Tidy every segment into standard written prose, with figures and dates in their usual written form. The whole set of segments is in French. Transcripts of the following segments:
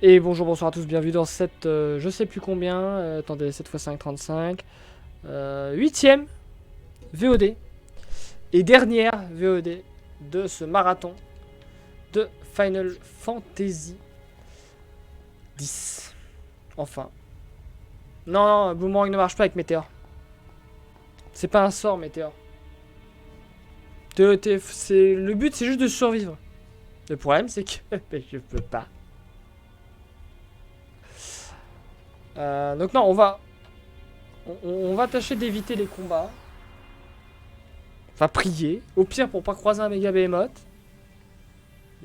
Et bonjour, bonsoir à tous, bienvenue dans cette, je sais plus combien, attendez, 7 x 5, 35, 8ème VOD, et dernière VOD de ce marathon de Final Fantasy X. Enfin. Non, non, Boomerang ne marche pas avec Météor. C'est pas un sort, Météor. Le but, c'est juste de survivre. Le problème, c'est que je peux pas. Donc non, on va tâcher d'éviter les combats. Enfin, prier. Au pire, pour pas croiser un méga behemoth.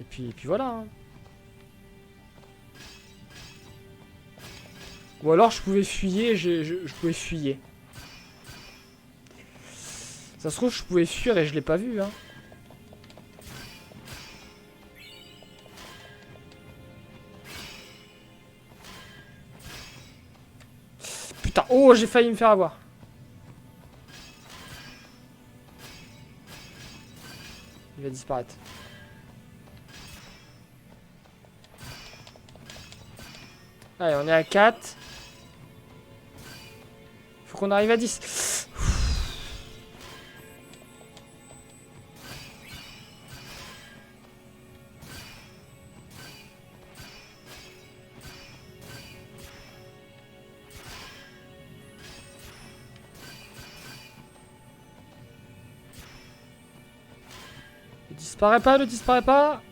Et puis voilà. Hein. Ou alors, je pouvais fuyer. Je pouvais fuyer. Ça se trouve, je pouvais fuir et je l'ai pas vu. Hein. Putain, oh, j'ai failli me faire avoir. Il va disparaître. Allez, on est à 4. Faut qu'on arrive à 10. Ne disparaît pas, ne disparaît pas.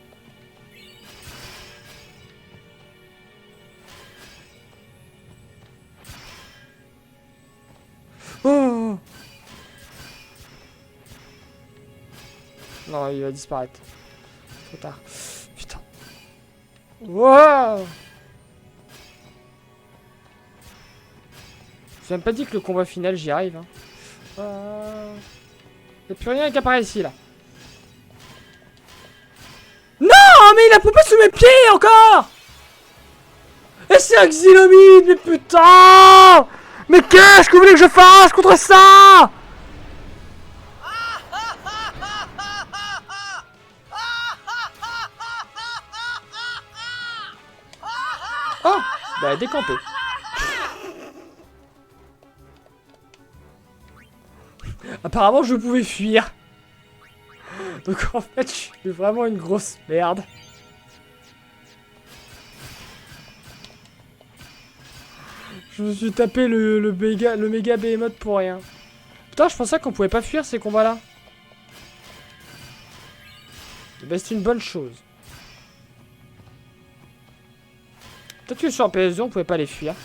Oh! Non, il va disparaître. Trop tard. Putain. Wow! Je même pas dit que le combat final, j'y arrive. Hein. Y'a plus rien qui apparaît ici, là. Non, mais il a poupé sous mes pieds, encore! Et c'est un xylomide, mais putain! Mais qu'est-ce que vous voulez que je fasse contre ça? Oh! Bah, décampé. Apparemment, je pouvais fuir. Donc, en fait, je suis vraiment une grosse merde. Je me suis tapé le méga behemoth pour rien. Putain, je pensais qu'on pouvait pas fuir ces combats-là. Bah, c'est une bonne chose. Peut-être que sur PS2, on pouvait pas les fuir.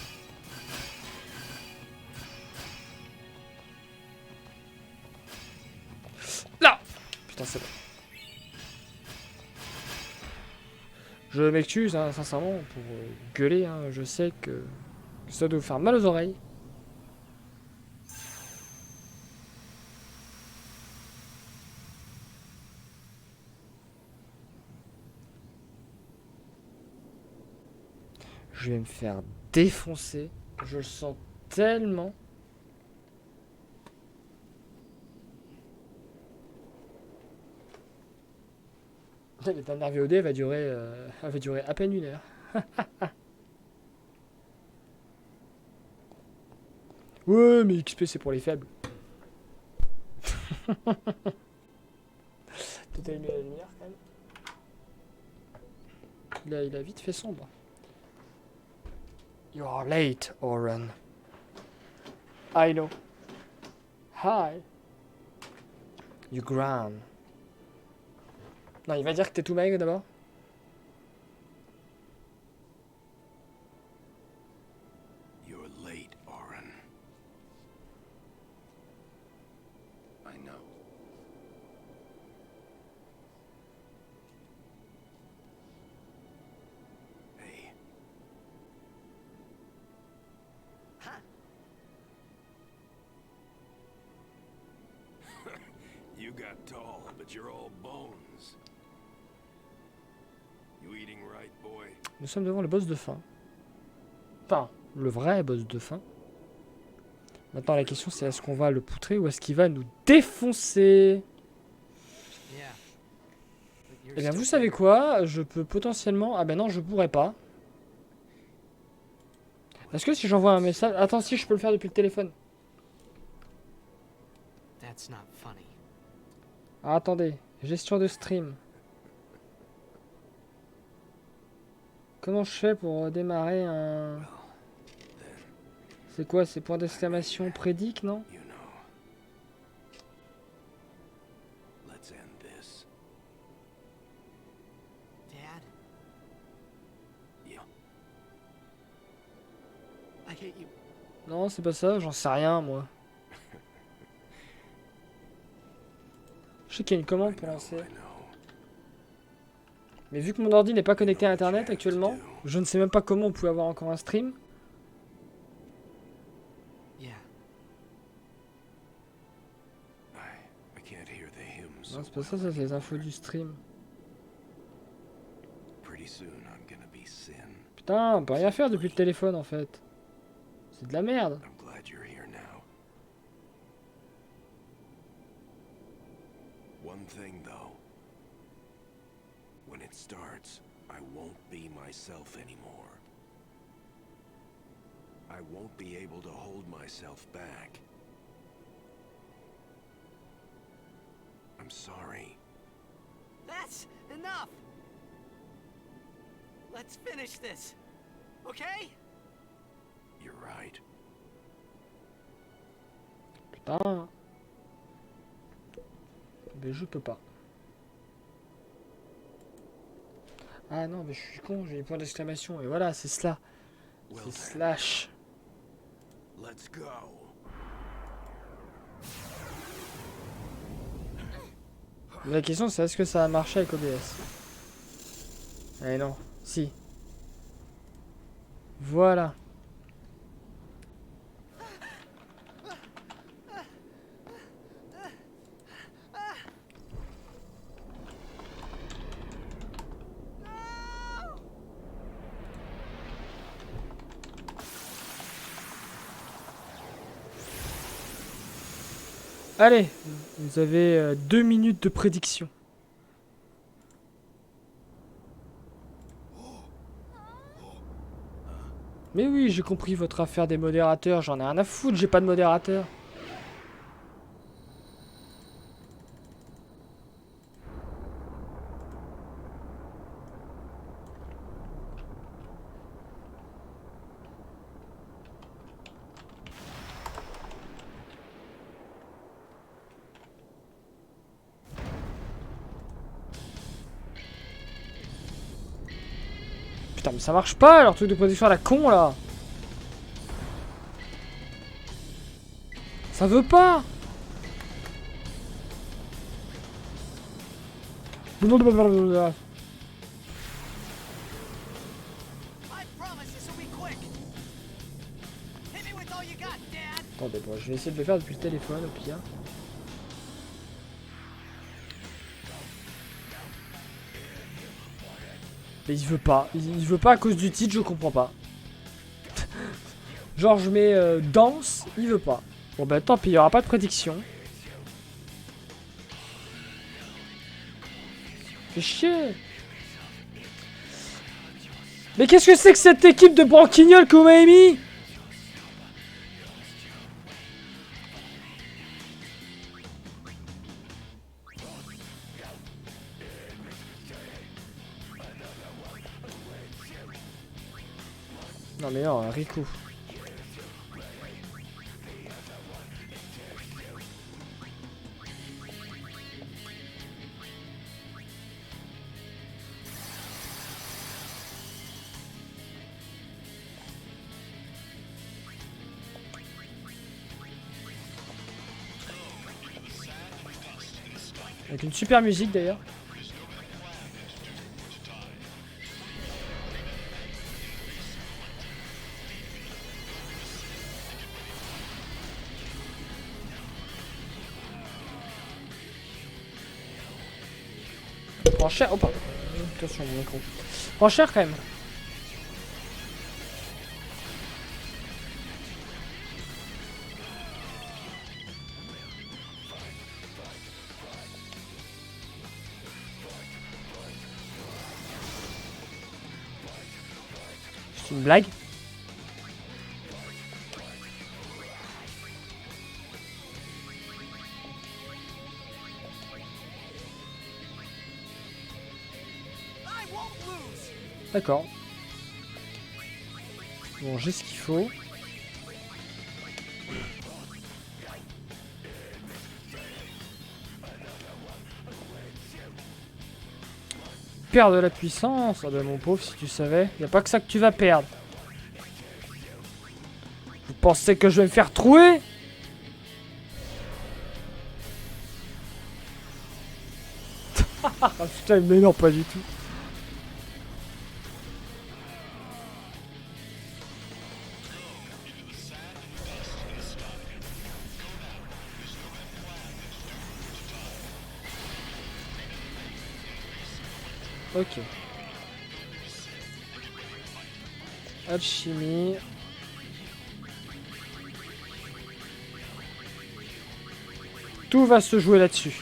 Là! Putain, c'est bon. Je m'excuse, hein, sincèrement, pour gueuler. Hein, je sais que ça doit vous faire mal aux oreilles. Je vais me faire défoncer. Je le sens tellement. La dernière VOD elle va durer à peine 1 heure. Ouais, mais XP c'est pour les faibles. Peut-être allumer la lumière quand même. Il a vite fait sombre. You are late, Oren. I know. Hi. You ground. Non, il va dire que t'es tout maigre d'abord. You're late, Oren. I know. Hey. You got tall, but you're all bones. You eating right, boy? Nous sommes devant le boss de fin. Enfin, le vrai boss de fin. Maintenant, la question c'est est-ce qu'on va le poutrer ou est-ce qu'il va nous défoncer? Eh bien, vous savez quoi? Je peux potentiellement... Ah ben non, je pourrais pas. Est-ce que si j'envoie un message... Attends, si je peux le faire depuis le téléphone. That's not funny. Ah, attendez. Gestion de stream. Comment je fais pour démarrer un... C'est quoi? C'est point d'exclamation prédic, non? You know. Let's end this. Dad, Yeah. I hate you. Non, c'est pas ça, j'en sais rien, moi. Je sais qu'il y a une commande pour lancer. I know. Mais vu que mon ordi n'est pas connecté à internet actuellement, je ne sais même pas comment on pouvait avoir encore un stream. Yeah. I can't hear the hymns. Non, c'est pas ça, ça c'est les infos du stream. Pretty soon I'm gonna be sin. Putain, on peut rien faire depuis le téléphone en fait. C'est de la merde. I'm glad you're here now. One thing though. When it starts, I won't be myself anymore. I won't be able to hold myself back. I'm sorry. That's enough. Let's finish this. Okay? You're right. Putain. Mais je peux pas. Ah non, mais je suis con, j'ai les points d'exclamation. Et voilà, c'est cela. Well C'est then, slash. let's go. Mais la question c'est est-ce que ça a marché avec OBS? Eh non, si. Voilà. Allez, vous avez 2 minutes de prédiction. Mais oui, j'ai compris votre affaire des modérateurs, j'en ai rien à foutre, j'ai pas de modérateur. Putain, mais ça marche pas leur truc de prédiction à la con là. Ça veut pas. I promise this will be quick. Hit me with all you got, Dad. Attendez, bon, je vais essayer de le faire depuis le téléphone au pire. Mais il veut pas. Il veut pas à cause du titre, je comprends pas. Genre je mets danse, il veut pas. Bon bah tant pis, il y aura pas de prédiction. Fais chier. Mais qu'est-ce que c'est que cette équipe de branquignoles que vous m'avez mis? Non mais non, Riku. Avec une super musique d'ailleurs. Prends cher. Oh pardon. Attention mon micro. Prends cher quand même. C'est une blague. D'accord. Bon, j'ai ce qu'il faut. Perdre de la puissance, ah ben mon pauvre, si tu savais. Y a pas que ça que tu vas perdre. Vous pensez que je vais me faire trouer? Ah putain, mais non, pas du tout. Ok. Alchimie. Tout va se jouer là-dessus.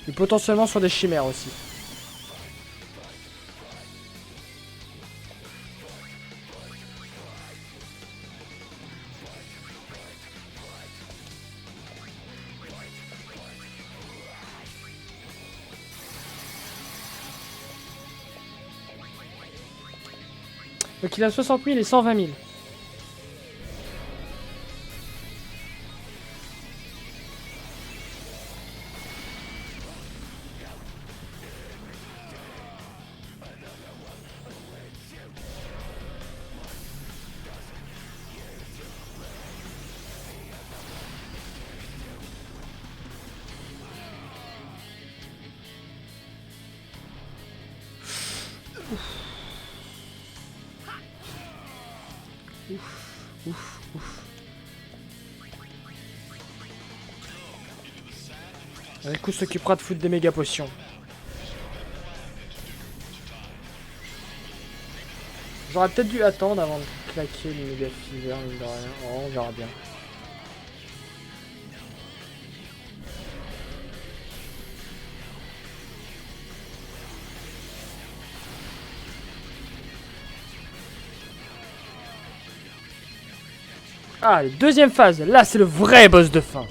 Et potentiellement sur des chimères aussi. Donc il a 60 000 et 120 000. Un coup s'occupera de foutre des méga potions. J'aurais peut-être dû attendre avant de claquer le méga fever, mine de rien. Oh, on verra bien. Ah, deuxième phase. Là, c'est le vrai boss de fin.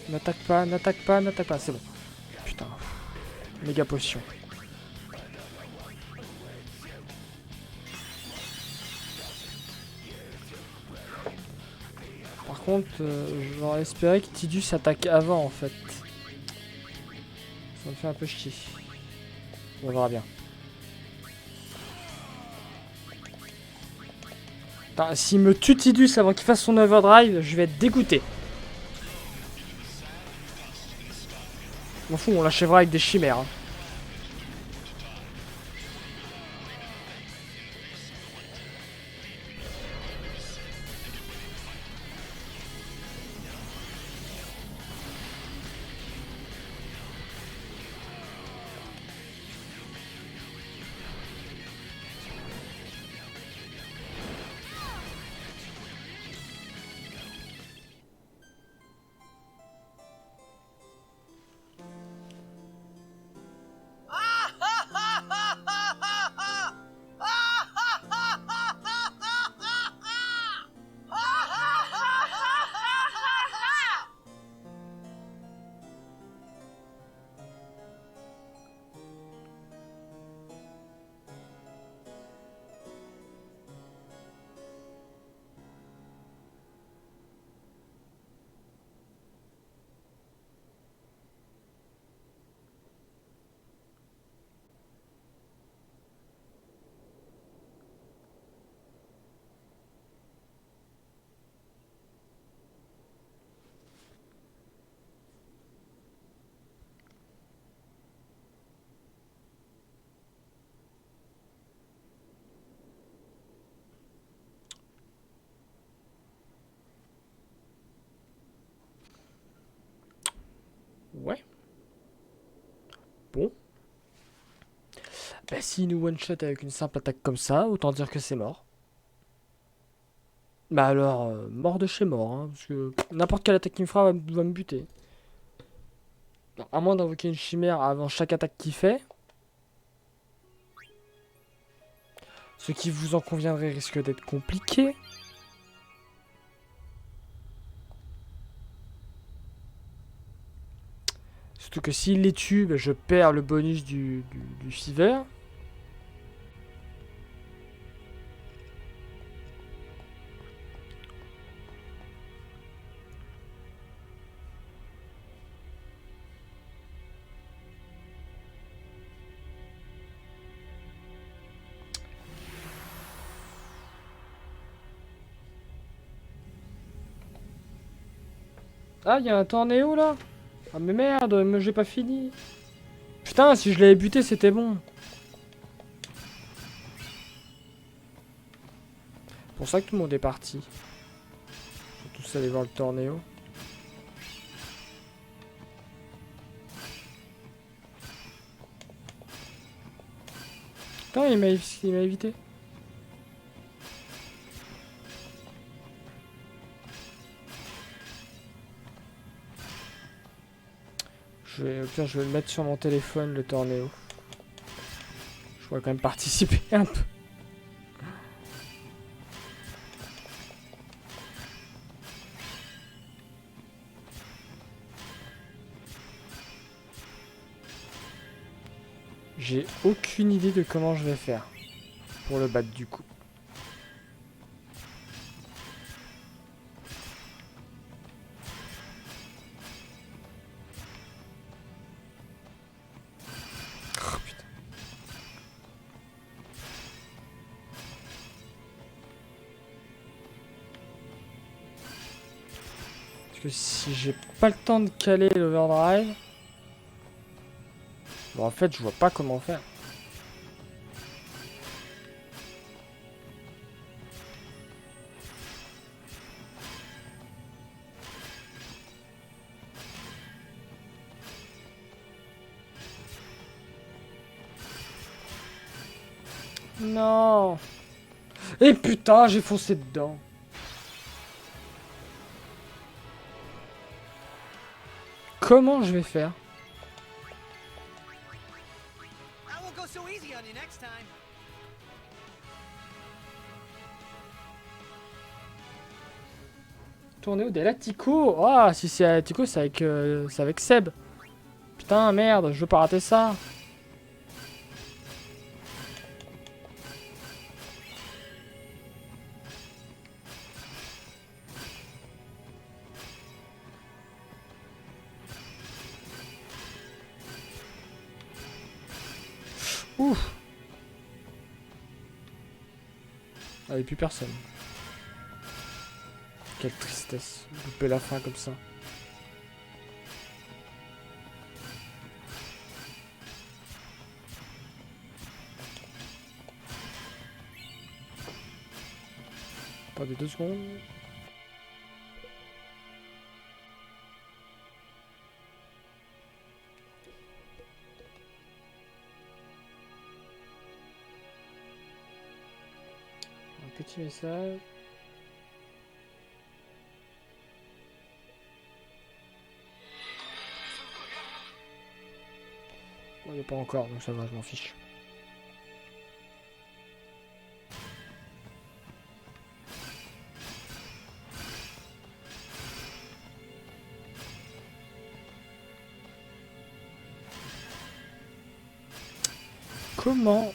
N'attaque pas, n'attaque pas, n'attaque pas. C'est bon. Putain. Méga potion. Par contre, j'aurais espéré que Tidus attaque avant en fait. Ça me fait un peu chier. On verra bien. Putain, s'il me tue Tidus avant qu'il fasse son overdrive, je vais être dégoûté. M'en fous, on l'achèvera avec des chimères. Hein. Bah, s'il nous one-shot avec une simple attaque comme ça, autant dire que c'est mort. Bah alors, mort de chez mort, hein, parce que n'importe quelle attaque qu'il me fera va me buter. Non, à moins d'invoquer une chimère avant chaque attaque qu'il fait. Ce qui, vous en conviendrez, risque d'être compliqué. Surtout que s'il les tue, bah, je perds le bonus du fever. Ah, il y a un tornéo là. Ah mais merde, mais j'ai pas fini. Putain, si je l'avais buté, c'était bon. C'est pour ça que tout le monde est parti. Ils sont tous allés voir le tornéo. Putain, il m'a évité. Putain, je vais le mettre sur mon téléphone, le tornéo. Je pourrais quand même participer un peu. J'ai aucune idée de comment je vais faire pour le battre du coup. Oh, putain. Parce que si j'ai pas le temps de caler l'overdrive... Bon, en fait, je vois pas comment faire. Non. Et putain, j'ai foncé dedans. Comment je vais faire? I won't go so easy on you next time. Tournéo des Latico. Ah, si c'est Latico, c'est avec Seb. Putain, merde, je veux pas rater ça. Ouf. Ah, et plus personne. Quelle tristesse. Louper la fin comme ça. Attendez 2 secondes. Un petit message. Bon, il n'y a pas encore, donc ça va, je m'en fiche. Comment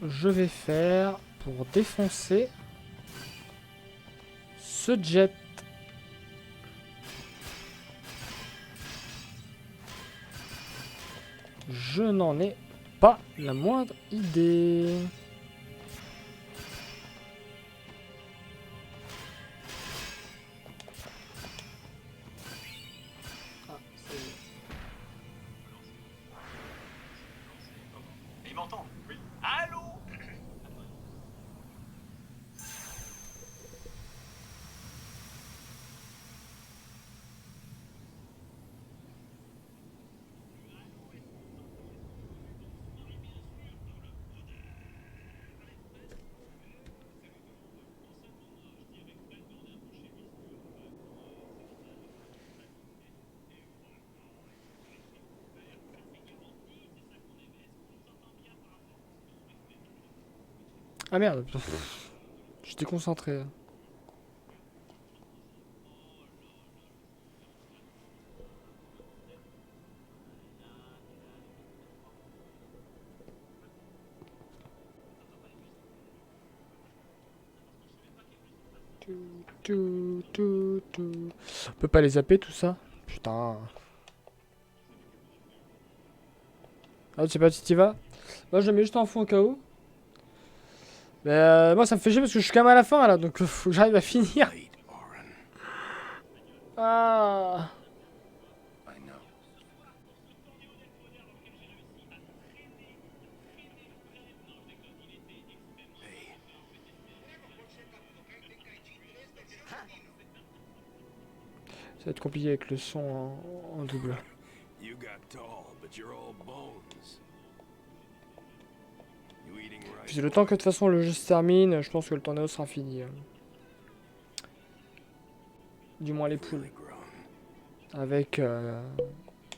je vais faire pour défoncer ce jet? Je n'en ai pas la moindre idée. Ah, c'est... Il m'entend? Oui. Allô? Ah merde. J'étais concentré. On peut pas les zapper tout ça? Putain. Ah, tu sais pas si t'y vas? Moi je le mets juste en fond au cas où. Mais moi ça me fait chier parce que je suis quand même à la fin là, donc faut que j'arrive à finir. Late, Oren. Ah. I know. Hey, Ça va être compliqué avec le son en double. you got tall, but you're all bones. You eating right? Puis le temps que de toute façon le jeu se termine, je pense que le tornado sera fini. Du moins les poules. Really grown. Avec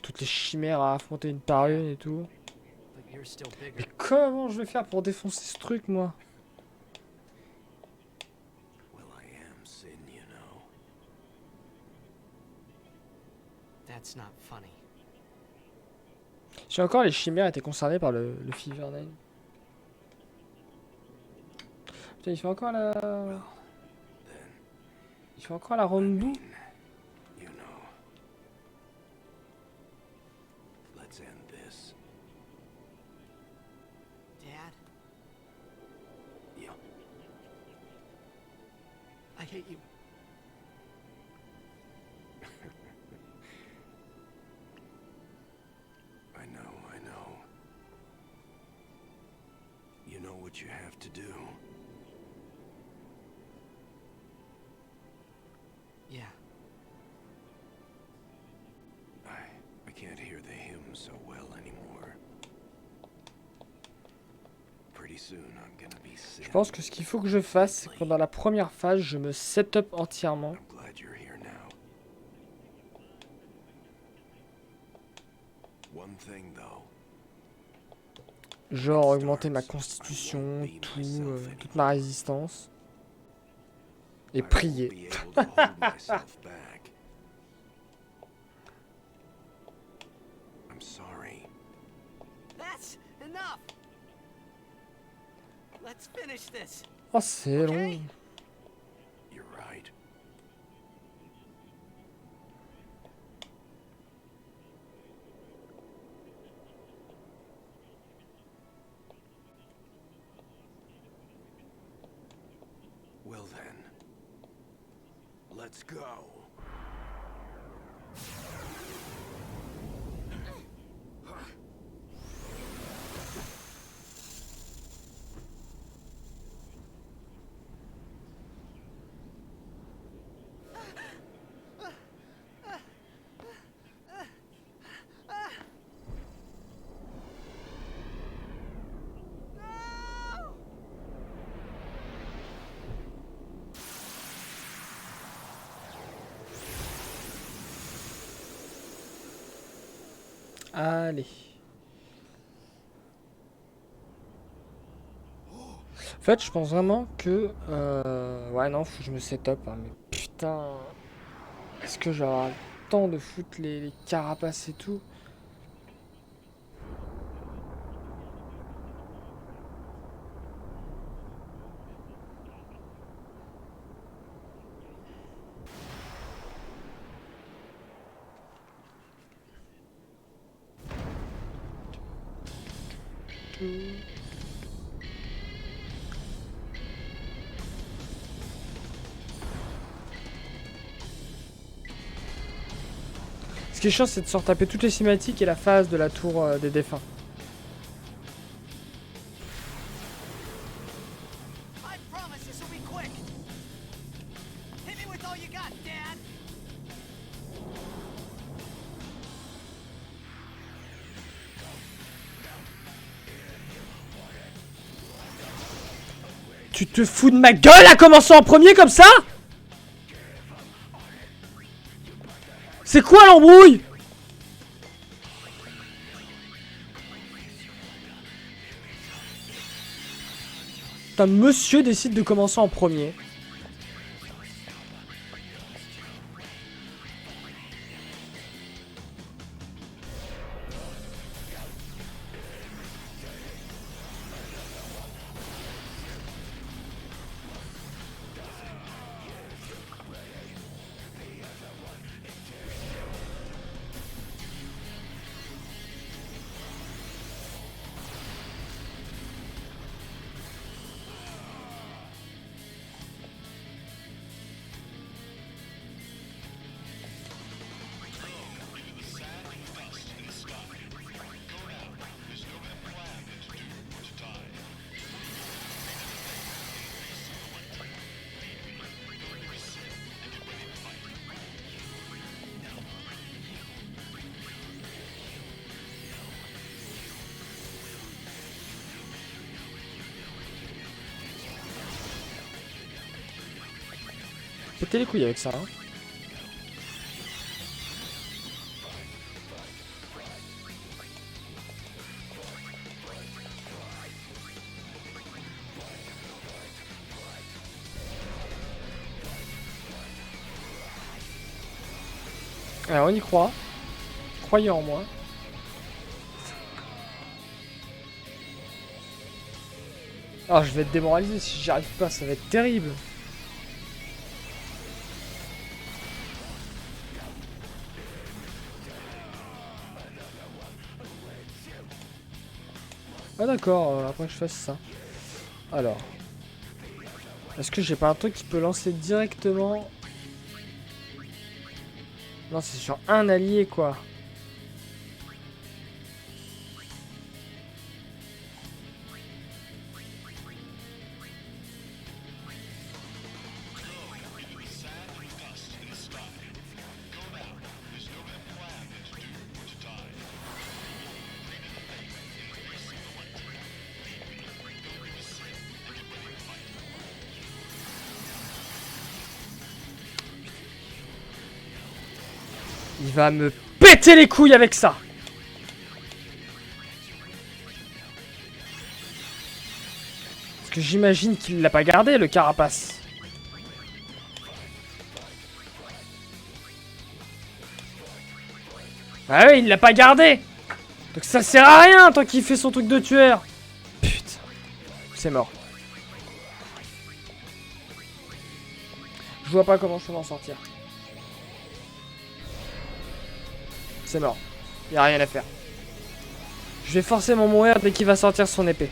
toutes les chimères à affronter une par une et tout. But you're still Mais bigger. comment je vais faire pour défoncer ce truc moi? Well, I am Sin, you know. That's not funny. Si encore les chimères étaient concernées par le Fever 9. Putain, il fait encore la... Then, Il fait encore la Rombu. you know. Let's end this. Dad, Yeah. I hate you. I know, I know. You know what you have to do. Yeah. I can't hear the hymn so well anymore. Pretty soon I'm gonna be Sin. Je pense que ce qu'il faut que je fasse, c'est que pendant la première phase, je me set up entièrement. I'm glad you're here now. One thing though. Genre augmenter ma constitution, toute ma résistance. Et I won't prier. be able to hold myself back. I'm sorry. That's enough. Let's finish this. Oh, c'est long. Okay. You're right. Well then, let's go. No! Allez. En fait, je pense vraiment que... Ouais, non, faut que je me set up. Hein, mais putain... Est-ce que j'aurai le temps de foutre les carapaces et tout? Ce qui est chiant, c'est de se retaper toutes les cinématiques et la phase de la tour des défunts. I promise this will be quick. Hit me with all you got, Dad. Tu te fous de ma gueule à commencer en premier comme ça? C'est quoi l'embrouille? un monsieur décide de commencer en premier. Péter les couilles avec ça. Hein. Alors on y croit. Croyez en moi. Alors je vais être démoralisé si j'y arrive pas, ça va être terrible. Ah d'accord, après que je fasse ça. Alors. Est-ce que j'ai pas un truc qui peut lancer directement? Non, c'est sur un allié quoi. Il va me péter les couilles avec ça. Parce que j'imagine qu'il l'a pas gardé, le carapace. Ah oui, il l'a pas gardé. Donc ça sert à rien tant qu'il fait son truc de tueur. Putain. C'est mort. Je vois pas comment je peux m'en sortir. C'est mort. Y a rien à faire. Je vais forcément mourir dès qu'il va sortir son épée.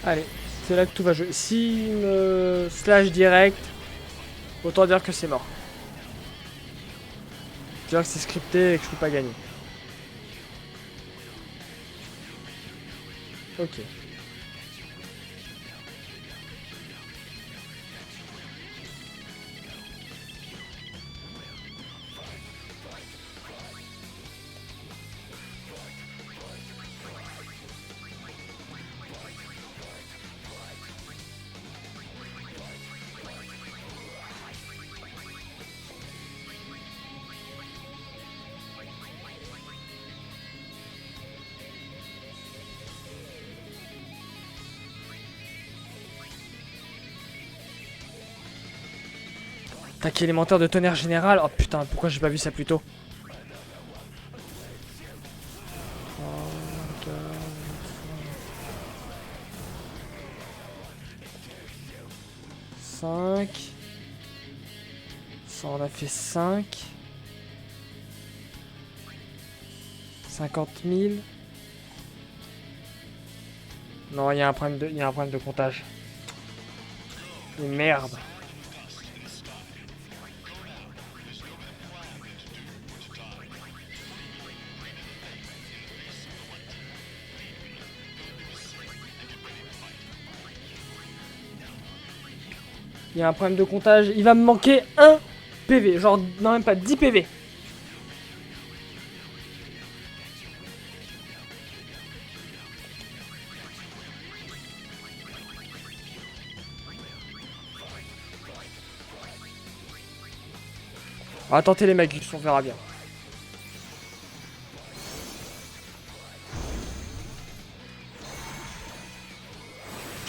Allez, c'est là que tout va jouer. S'il me slash direct, autant dire que c'est mort. Dire que c'est scripté et que je peux pas gagner. Ok. Attaque élémentaire de tonnerre général. Oh putain, pourquoi j'ai pas vu ça plus tôt? 5. Ça en a fait 5. 50 000. Non, il y a un problème de comptage. Et merde. Il y a un problème de comptage. Il va me manquer 1 PV. Genre, non, même pas 10 PV. On va tenter les Magus, on verra bien.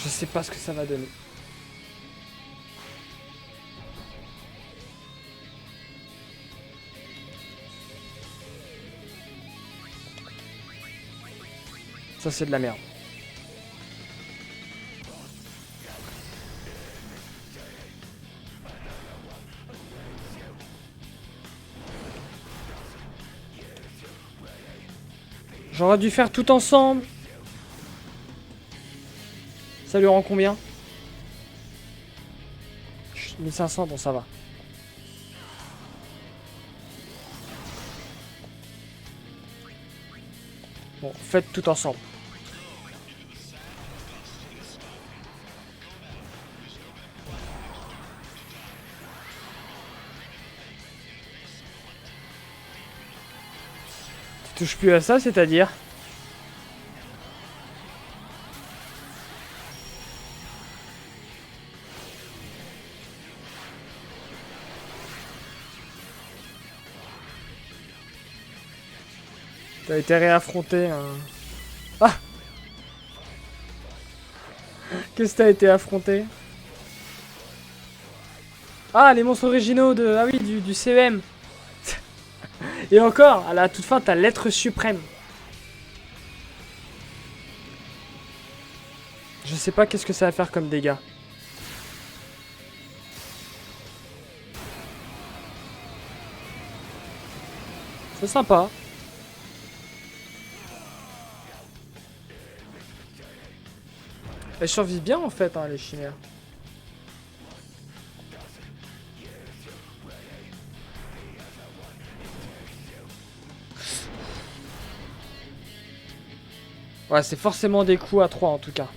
Je sais pas ce que ça va donner. Ça c'est de la merde. J'aurais dû faire tout ensemble. Ça lui rend combien? 1500, bon ça va. Bon, faites tout ensemble. Tu touches plus à ça, c'est-à-dire? T'as été réaffronté. Ah! Qu'est-ce que t'as été affronté? Ah, les monstres originaux de... Ah oui, du CEM. Et encore, à la toute fin, t'as l'être suprême. Je sais pas qu'est-ce que ça va faire comme dégâts. C'est sympa. Elles survivent bien en fait, hein, les chimères. Ouais, c'est forcément des coups à 3 en tout cas.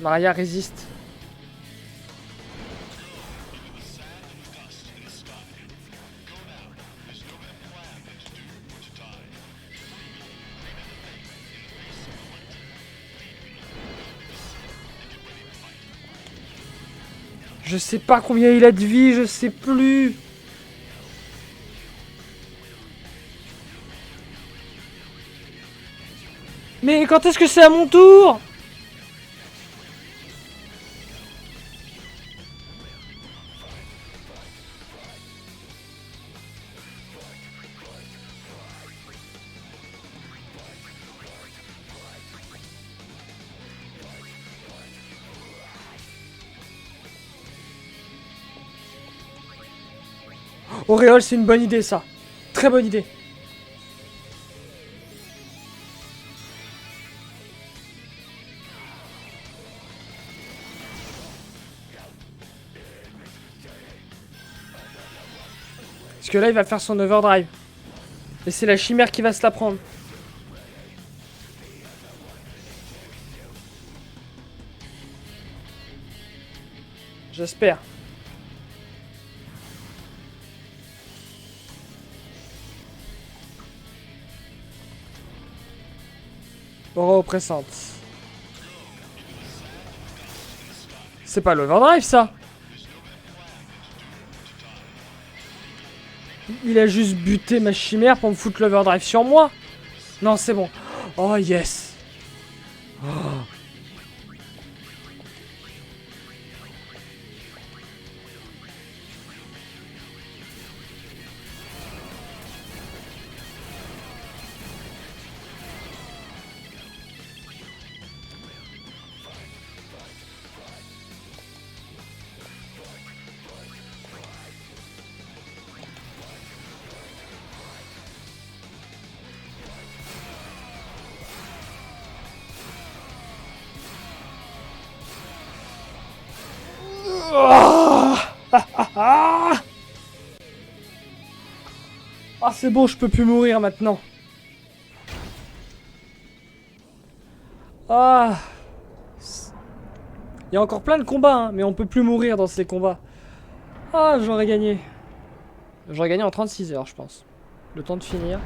Maria résiste. Je sais pas combien il a de vie, je sais plus. Mais quand est-ce que c'est à mon tour? Auréole, c'est une bonne idée ça. Très bonne idée. Parce que là, il va faire son overdrive. Et c'est la chimère qui va se la prendre. J'espère. Aura oppressante. C'est pas l'overdrive, ça. Il a juste buté ma chimère pour me foutre l'overdrive sur moi. Non, c'est bon. Oh, yes. Oh. Ah, c'est bon, je peux plus mourir maintenant. Ah. Il y a encore plein de combats, hein, mais on peut plus mourir dans ces combats. Ah, j'aurais gagné. J'aurais gagné en 36 heures, je pense. Le temps de finir.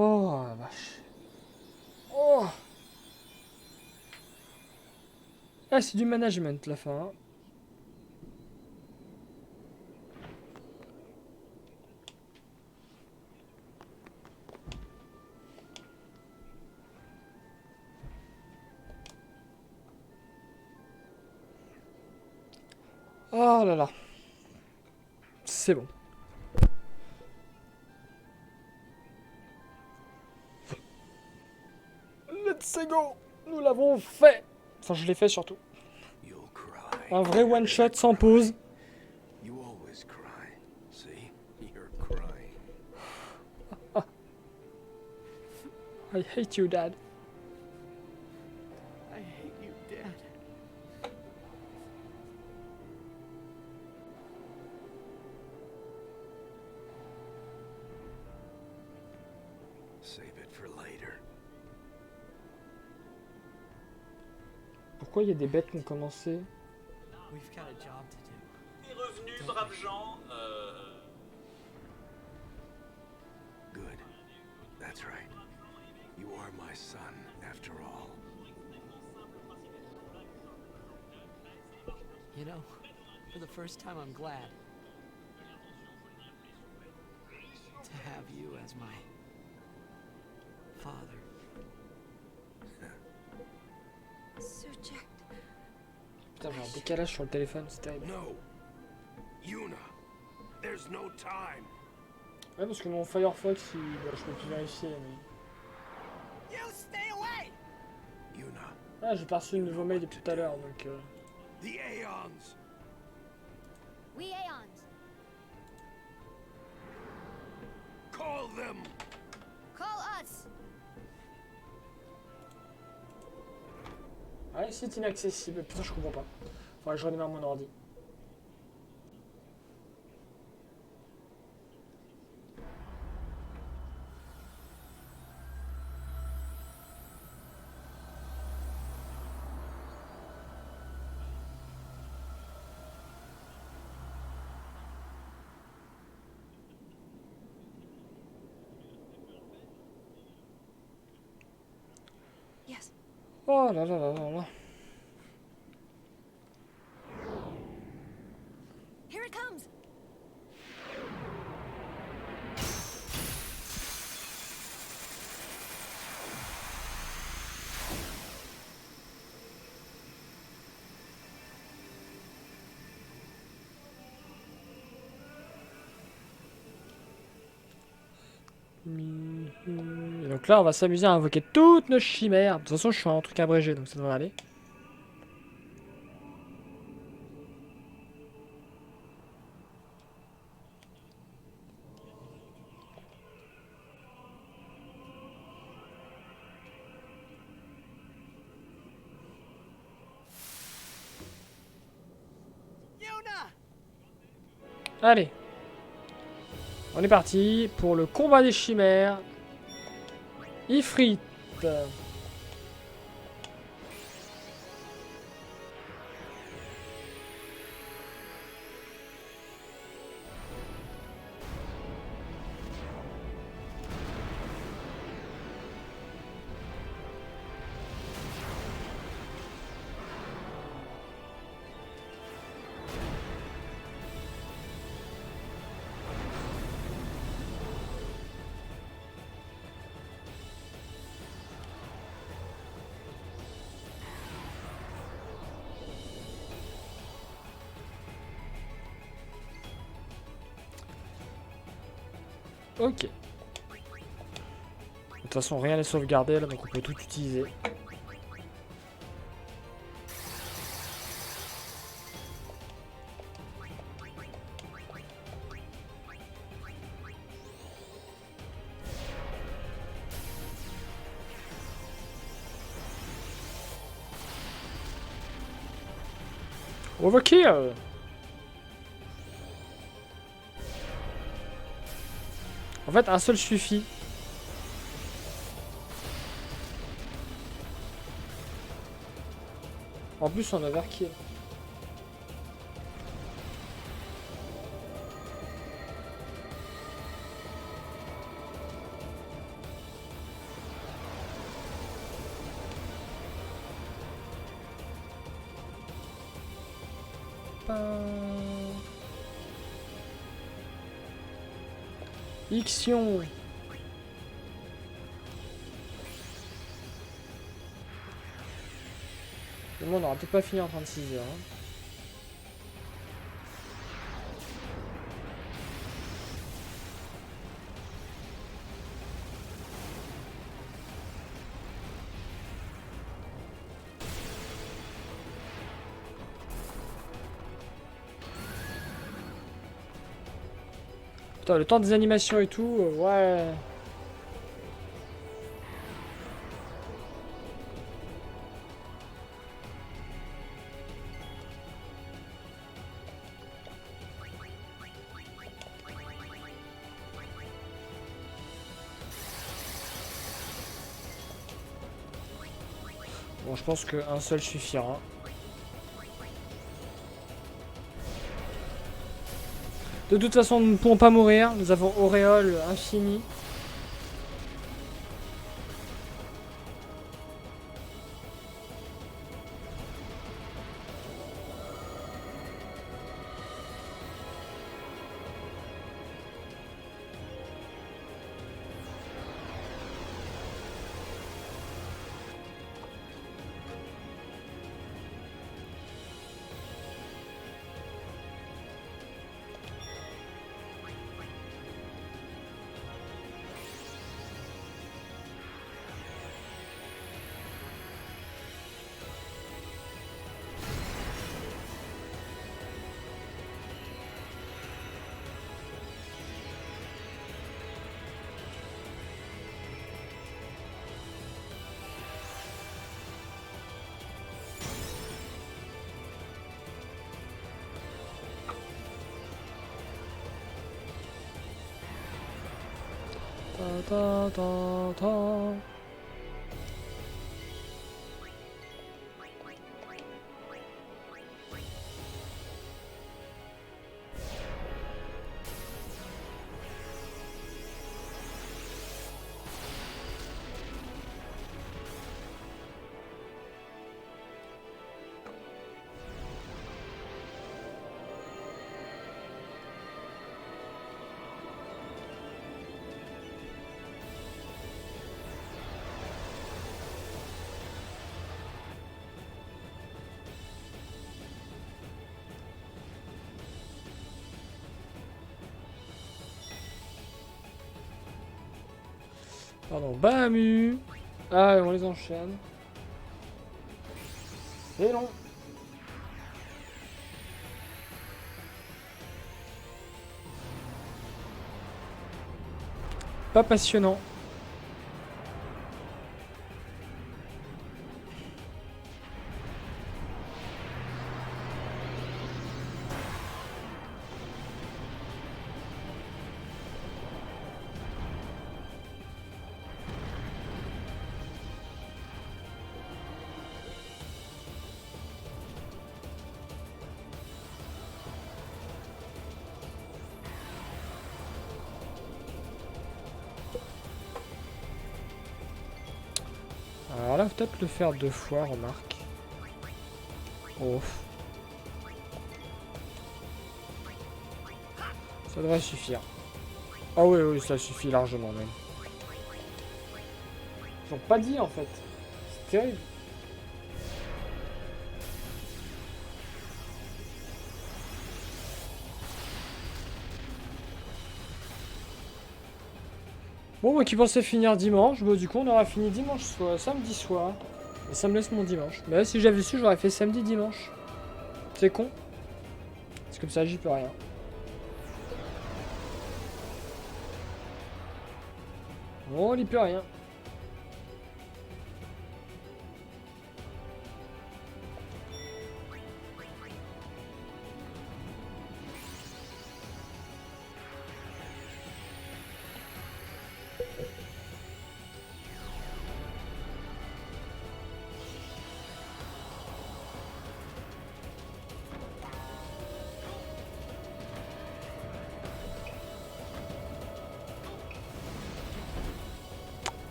Oh la vache. Oh. Ah, c'est du management la fin. Hein. Oh là là. C'est bon. Let's go. Nous l'avons fait. Enfin, je l'ai fait surtout. You'll cry. Un vrai one shot sans pause. You always cry. See? You're crying. I hate you, Dad. I hate you, Dad. Save it for later. Pourquoi il y a des bêtes qui ont commencé? We've got a job to do. T'es revenu, braves gens. Good. That's right. You are my son, after all. You know, for the first time, I'm glad to have you as my father. Suchek. Putain, j'ai un décalage sur le téléphone, c'est terrible. No! Yuna! There's no time! Ouais, parce que mon Firefox, je peux plus vérifier. Mais... You stay away! Yuna, Ah, j'ai pas reçu de nouveau mail depuis tout à l'heure, donc... the Aeons! We Aeons. Call them! Call us. Ouais, site inaccessible. Putain, je comprends pas. Faudrait que je redémarre mon ordi. Yes. Oh là là là là là. Here it comes. Et donc là, on va s'amuser à invoquer toutes nos chimères. De toute façon, je suis en truc abrégé, donc ça devrait aller. Allez. On est parti pour le combat des chimères. Ifrit. Ok. De toute façon, rien n'est sauvegardé là, donc on peut tout utiliser. Overkill! En fait, un seul suffit. En plus, on overkill. Ixion. Le monde n'aura peut-être pas fini en 36 heures. Hein. Putain, le temps des animations et tout, ouais. Bon, je pense qu'un seul suffira. De toute façon, nous ne pourrons pas mourir. Nous avons auréole infini. Ta ta ta ta. Pardon, Bamu. Ah, on les enchaîne. C'est long. Pas passionnant. Alors là, peut-être le faire 2 fois, remarque. Oh. Ça devrait suffire. Ah oui, oui, ça suffit largement même. Ils ont pas dit en fait. C'est terrible. Bon, moi qui pensais finir dimanche, bon, du coup on aura fini dimanche soir, samedi soir. Et ça me laisse mon dimanche. Mais là, si j'avais su, j'aurais fait samedi dimanche. C'est con. C'est comme ça, j'y peux rien. On n'y peut rien.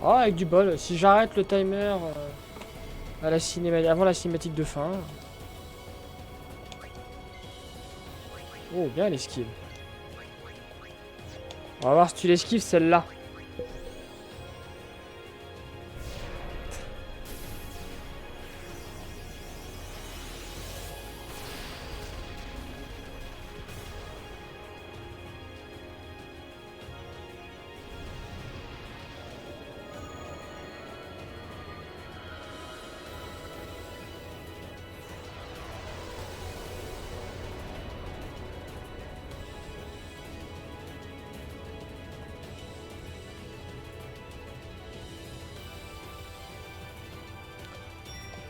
Ah, avec du bol, si j'arrête le timer à la avant la cinématique de fin. Oh, bien l'esquive. On va voir si tu l'esquives celle-là.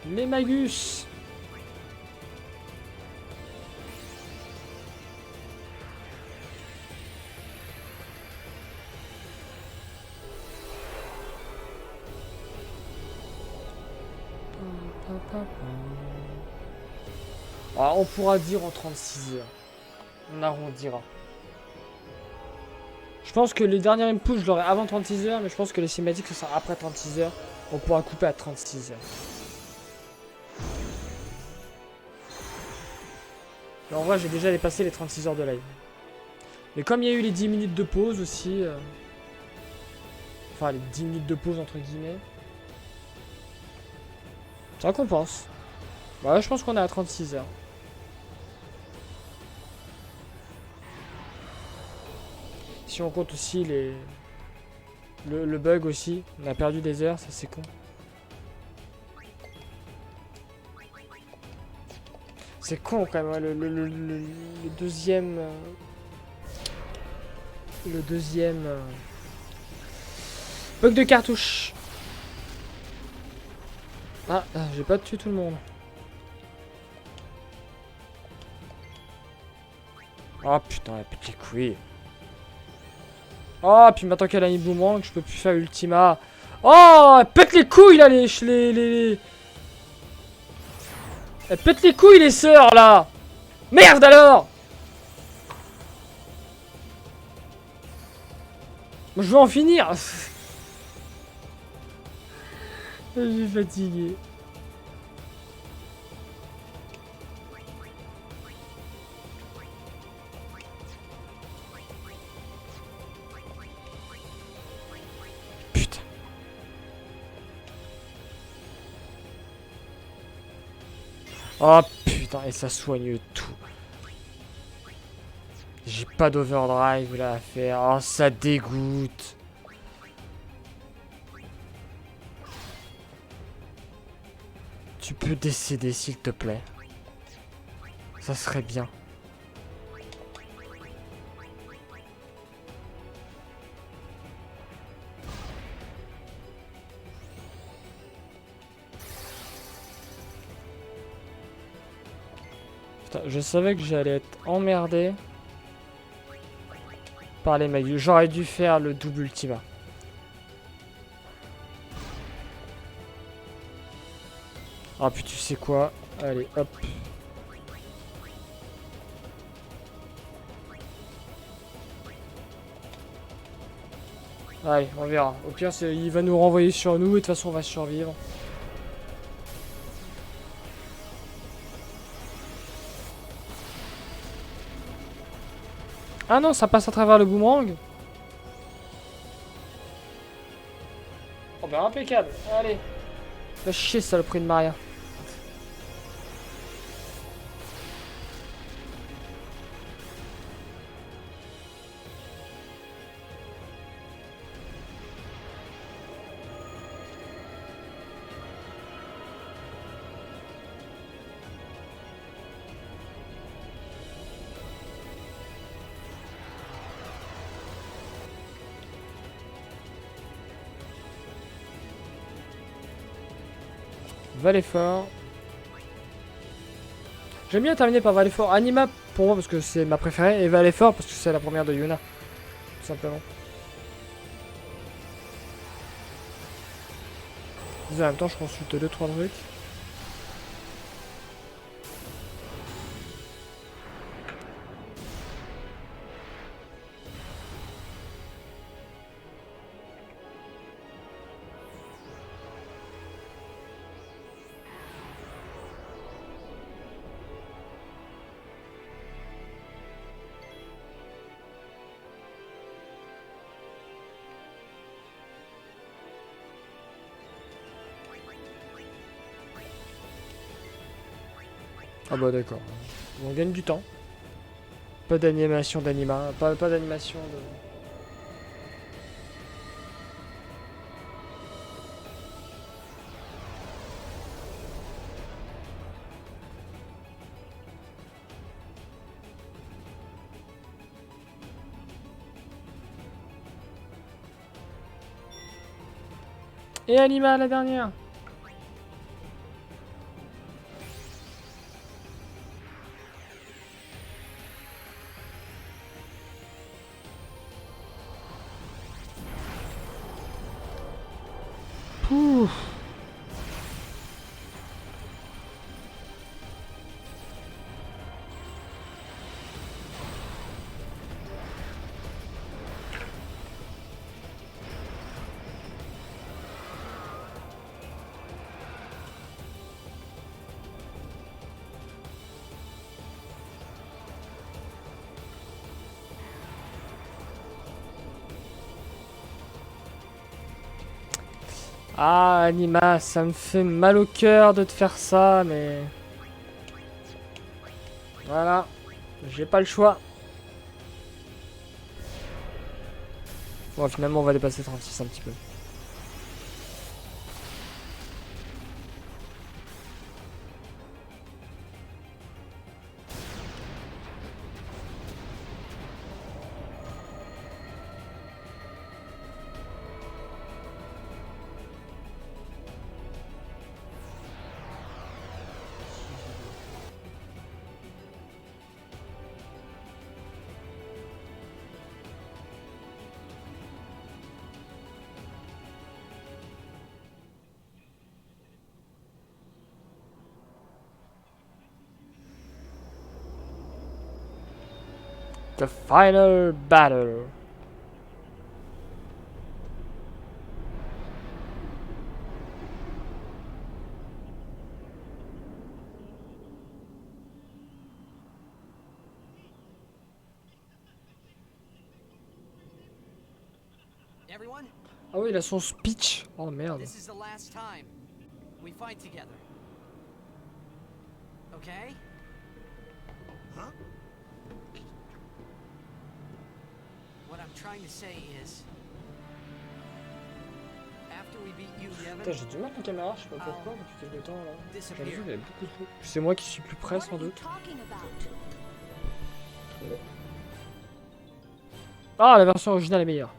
Les Magus. Ah, on pourra dire en 36 heures. On arrondira. Je pense que les derniers inputs, je l'aurai avant 36 heures, mais je pense que les cinématiques, ce sera après 36 heures. On pourra couper à 36 heures. Mais en vrai, j'ai déjà dépassé les 36 heures de live. Mais comme il y a eu les 10 minutes de pause aussi... Enfin, les 10 minutes de pause, entre guillemets. Ça récompense. Voilà, je pense qu'on est à 36 heures. Si on compte aussi le bug aussi, on a perdu des heures, ça c'est con. C'est con quand même, ouais, le deuxième... le deuxième... bug de cartouche. Ah, j'ai pas tué tout le monde. Oh putain, elle pète les couilles. Oh, puis maintenant qu'elle a mis boomerang, je peux plus faire Ultima. Oh, elle pète les couilles là, les... Elle pète les couilles les sœurs là. Merde alors. Moi je veux en finir. Je suis fatigué. Putain. Oh putain, et ça soigne tout. J'ai pas d'overdrive là à faire. Oh, ça dégoûte. Tu peux décéder s'il te plaît. Ça serait bien. Putain, je savais que j'allais être emmerdé par les magus. J'aurais dû faire le double ultima. Ah puis tu sais quoi? Allez hop. Allez, on verra. Au pire, il va nous renvoyer sur nous et de toute façon, on va survivre. Ah non, ça passe à travers le boomerang. Oh bah impeccable. Allez. Va chier, saloperie de Maria. Valet-Fort. J'aime bien terminer par Valet-Fort. Anima pour moi parce que c'est ma préférée et Valet-Fort parce que c'est la première de Yuna. Tout simplement. En même temps je consulte 2-3 trucs. Ah bah d'accord. On gagne du temps. Pas d'animation d'anima. Pas d'animation de... Et Anima la dernière. Pouf. Ah, Anima, ça me fait mal au cœur de te faire ça, mais... Voilà, j'ai pas le choix. Bon, finalement, on va dépasser 36 un petit peu. The final battle. Everyone, Ah oui, il a son speech. Oh merde. this is the last time we fight together. Okay? Huh? What I'm trying to say is, after we beat you, Putain, Yevon, j'ai du mal avec la caméra, je sais pas pourquoi, depuis quelques temps là. J'avais vu, il y avait beaucoup de trucs. C'est moi qui suis plus près sans What are you doute. talking about? Ah, la version originale est meilleure.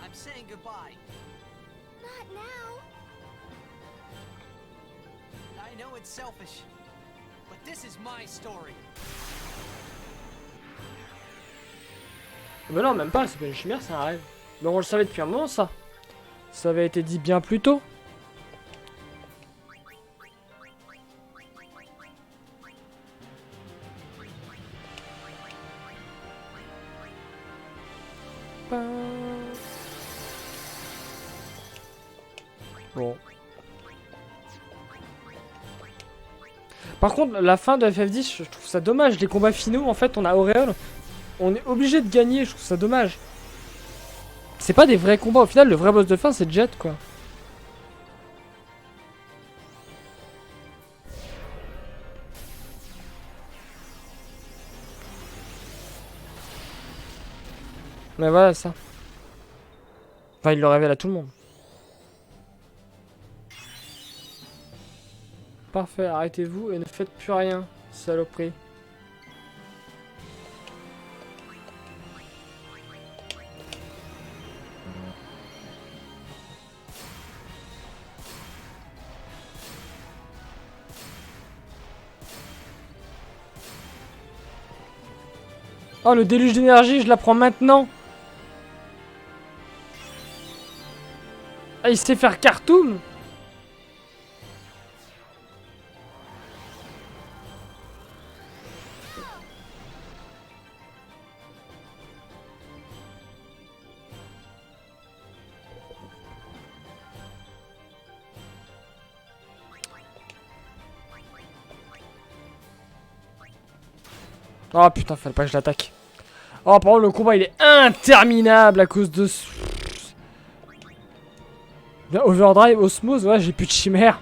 I'm saying goodbye. Not now. I know it's selfish, but this is my story. Mais non, même pas, c'est pas une chimère, c'est un rêve. Mais on le savait depuis un moment, ça. Ça avait été dit bien plus tôt. Bon. Par contre, la fin de FF10, je trouve ça dommage. Les combats finaux, en fait, on a Auréole. On est obligé de gagner, je trouve ça dommage. C'est pas des vrais combats. Au final, le vrai boss de fin, c'est Jet, quoi. Mais voilà, ça. Enfin, il le révèle à tout le monde. Parfait, arrêtez-vous et ne faites plus rien, saloperie. Oh, le déluge d'énergie, je la prends maintenant. Ah, il sait faire Khartoum. Oh putain, fallait pas que je l'attaque. Oh, par contre, le combat il est interminable à cause de ce. Overdrive, Osmose, ouais, j'ai plus de chimère.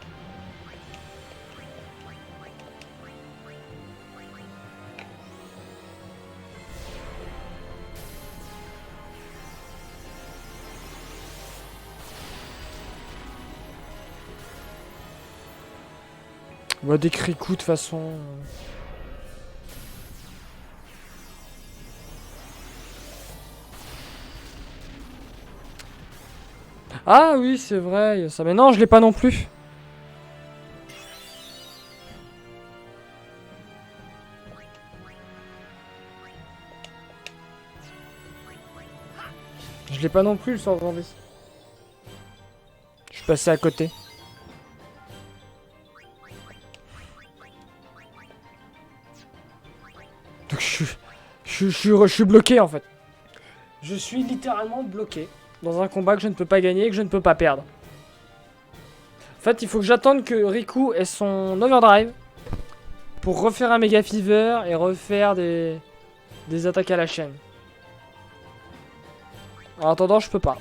Ouais, des cricous de toute façon. Ah oui, c'est vrai, il y a ça. Mais non, je l'ai pas non plus. Je l'ai pas non plus, le sort zombie. Je suis passé à côté. Donc je suis bloqué en fait. Je suis littéralement bloqué dans un combat que je ne peux pas gagner et que je ne peux pas perdre. En fait, il faut que j'attende que Riku ait son overdrive pour refaire un Mega Fever et refaire des attaques à la chaîne. En attendant, je peux pas.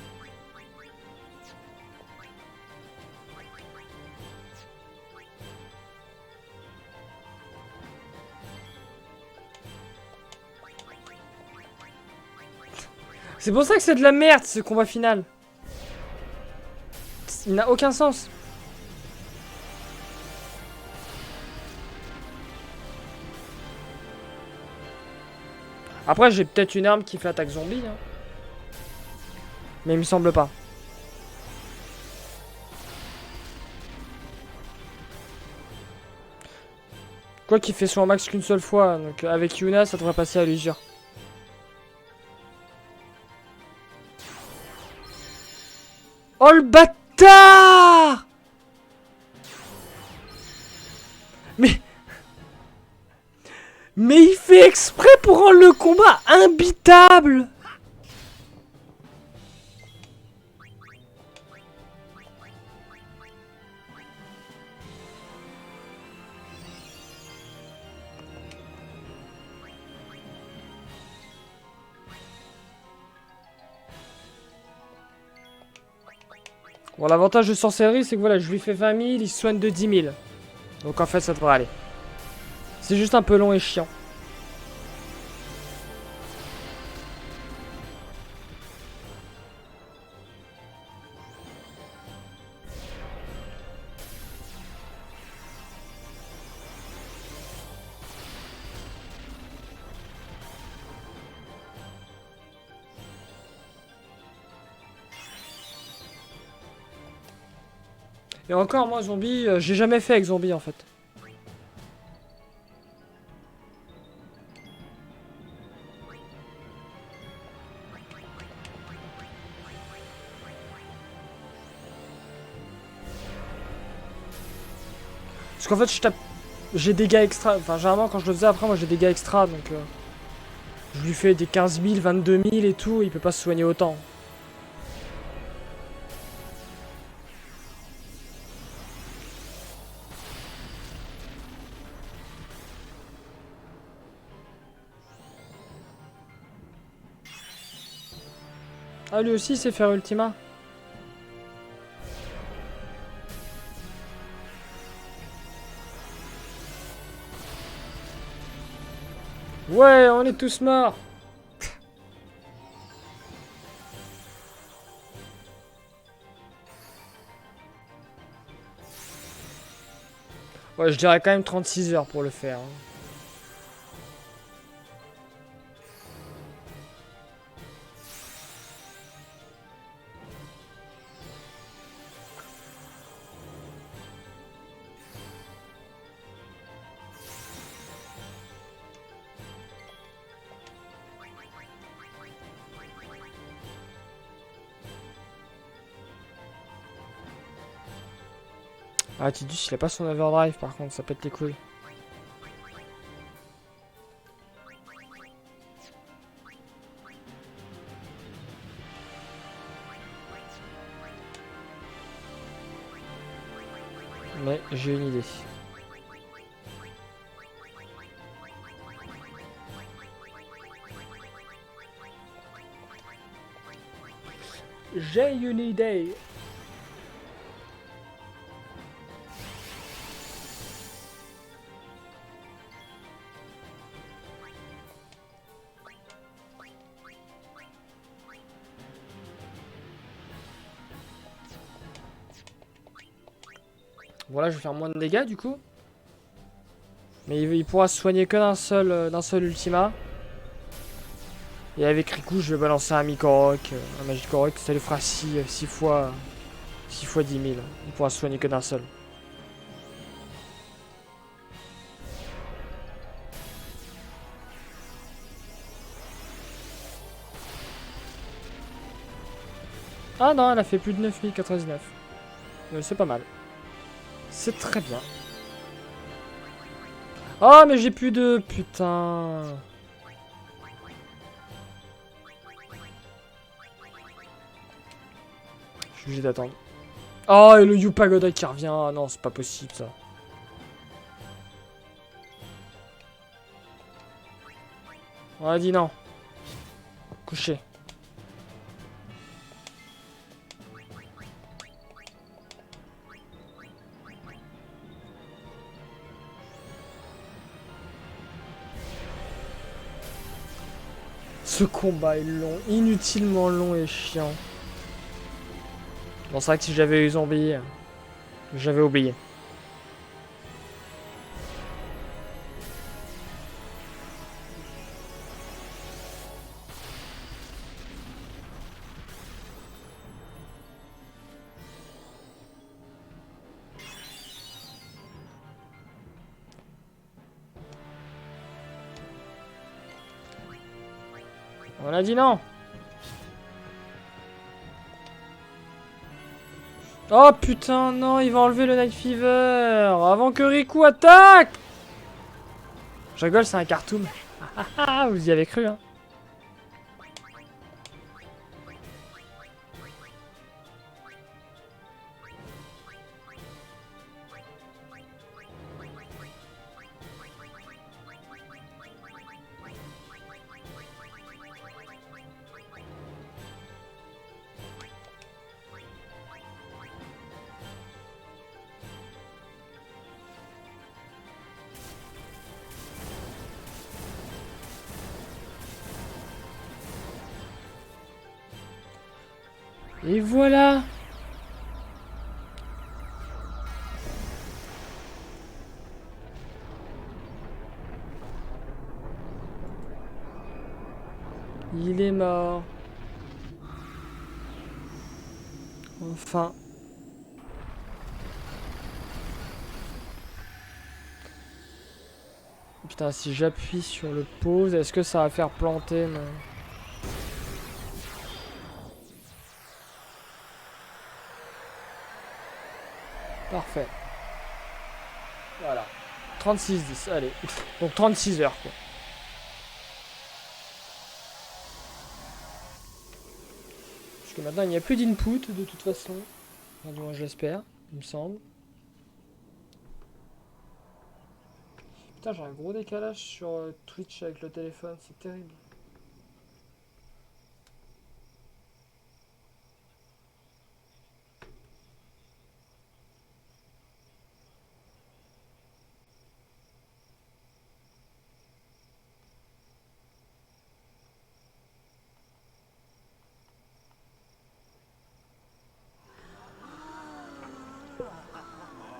C'est pour ça que c'est de la merde ce combat final. Il n'a aucun sens. Après, j'ai peut-être une arme qui fait attaque zombie. Hein. Mais il me semble pas. Quoi qu'il fait son max qu'une seule fois. Donc avec Yuna, ça devrait passer à l'usure. Oh le bâtard! Mais il fait exprès pour rendre le combat imbitable! Bon, l'avantage de sorcellerie, c'est que voilà, je lui fais 20 000, il se soigne de 10 000. Donc en fait, ça devrait aller. C'est juste un peu long et chiant. Et encore, moi, zombie, j'ai jamais fait avec zombie en fait. Parce qu'en fait, je tape... J'ai des dégâts extra. Enfin, généralement, quand je le faisais après, moi j'ai des dégâts extra. Donc, je lui fais des 15 000, 22 000 et tout. Il peut pas se soigner autant. Ah, lui aussi, il sait faire Ultima. Ouais, on est tous morts. Ouais, je dirais quand même 36 heures pour le faire. Hein. Ah, Tidus, il a pas son overdrive par contre, ça pète les couilles. Mais j'ai une idée. J'ai une idée. Voilà, je vais faire moins de dégâts du coup. Mais il pourra se soigner que d'un seul Ultima. Et avec Riku, je vais balancer un Mikorok, un Magikorok, ça lui fera 6 fois 10 000. Il pourra se soigner que d'un seul. Ah non, elle a fait plus de 9099. C'est pas mal. C'est très bien. Oh, mais j'ai plus de... Putain. Je suis obligé d'attendre. Oh, et le Yupagoda qui revient. Ah non, c'est pas possible ça. On a dit non. Couché. Ce combat est long, inutilement long et chiant. Bon, c'est vrai que si j'avais eu zombie, j'avais oublié. On a dit non. Oh putain, non, il va enlever le Night Fever avant que Riku attaque. Je rigole, c'est un cartoon. Ah, vous y avez cru, hein. Et voilà. Il est mort. Enfin. Putain, si j'appuie sur le pause, est-ce que ça va faire planter mon... Parfait. Voilà. 36-10, allez. Donc 36 heures, quoi. Parce que maintenant, il n'y a plus d'input, de toute façon. Enfin, du moins, je l'espère, il me semble. Putain, j'ai un gros décalage sur Twitch avec le téléphone, c'est terrible.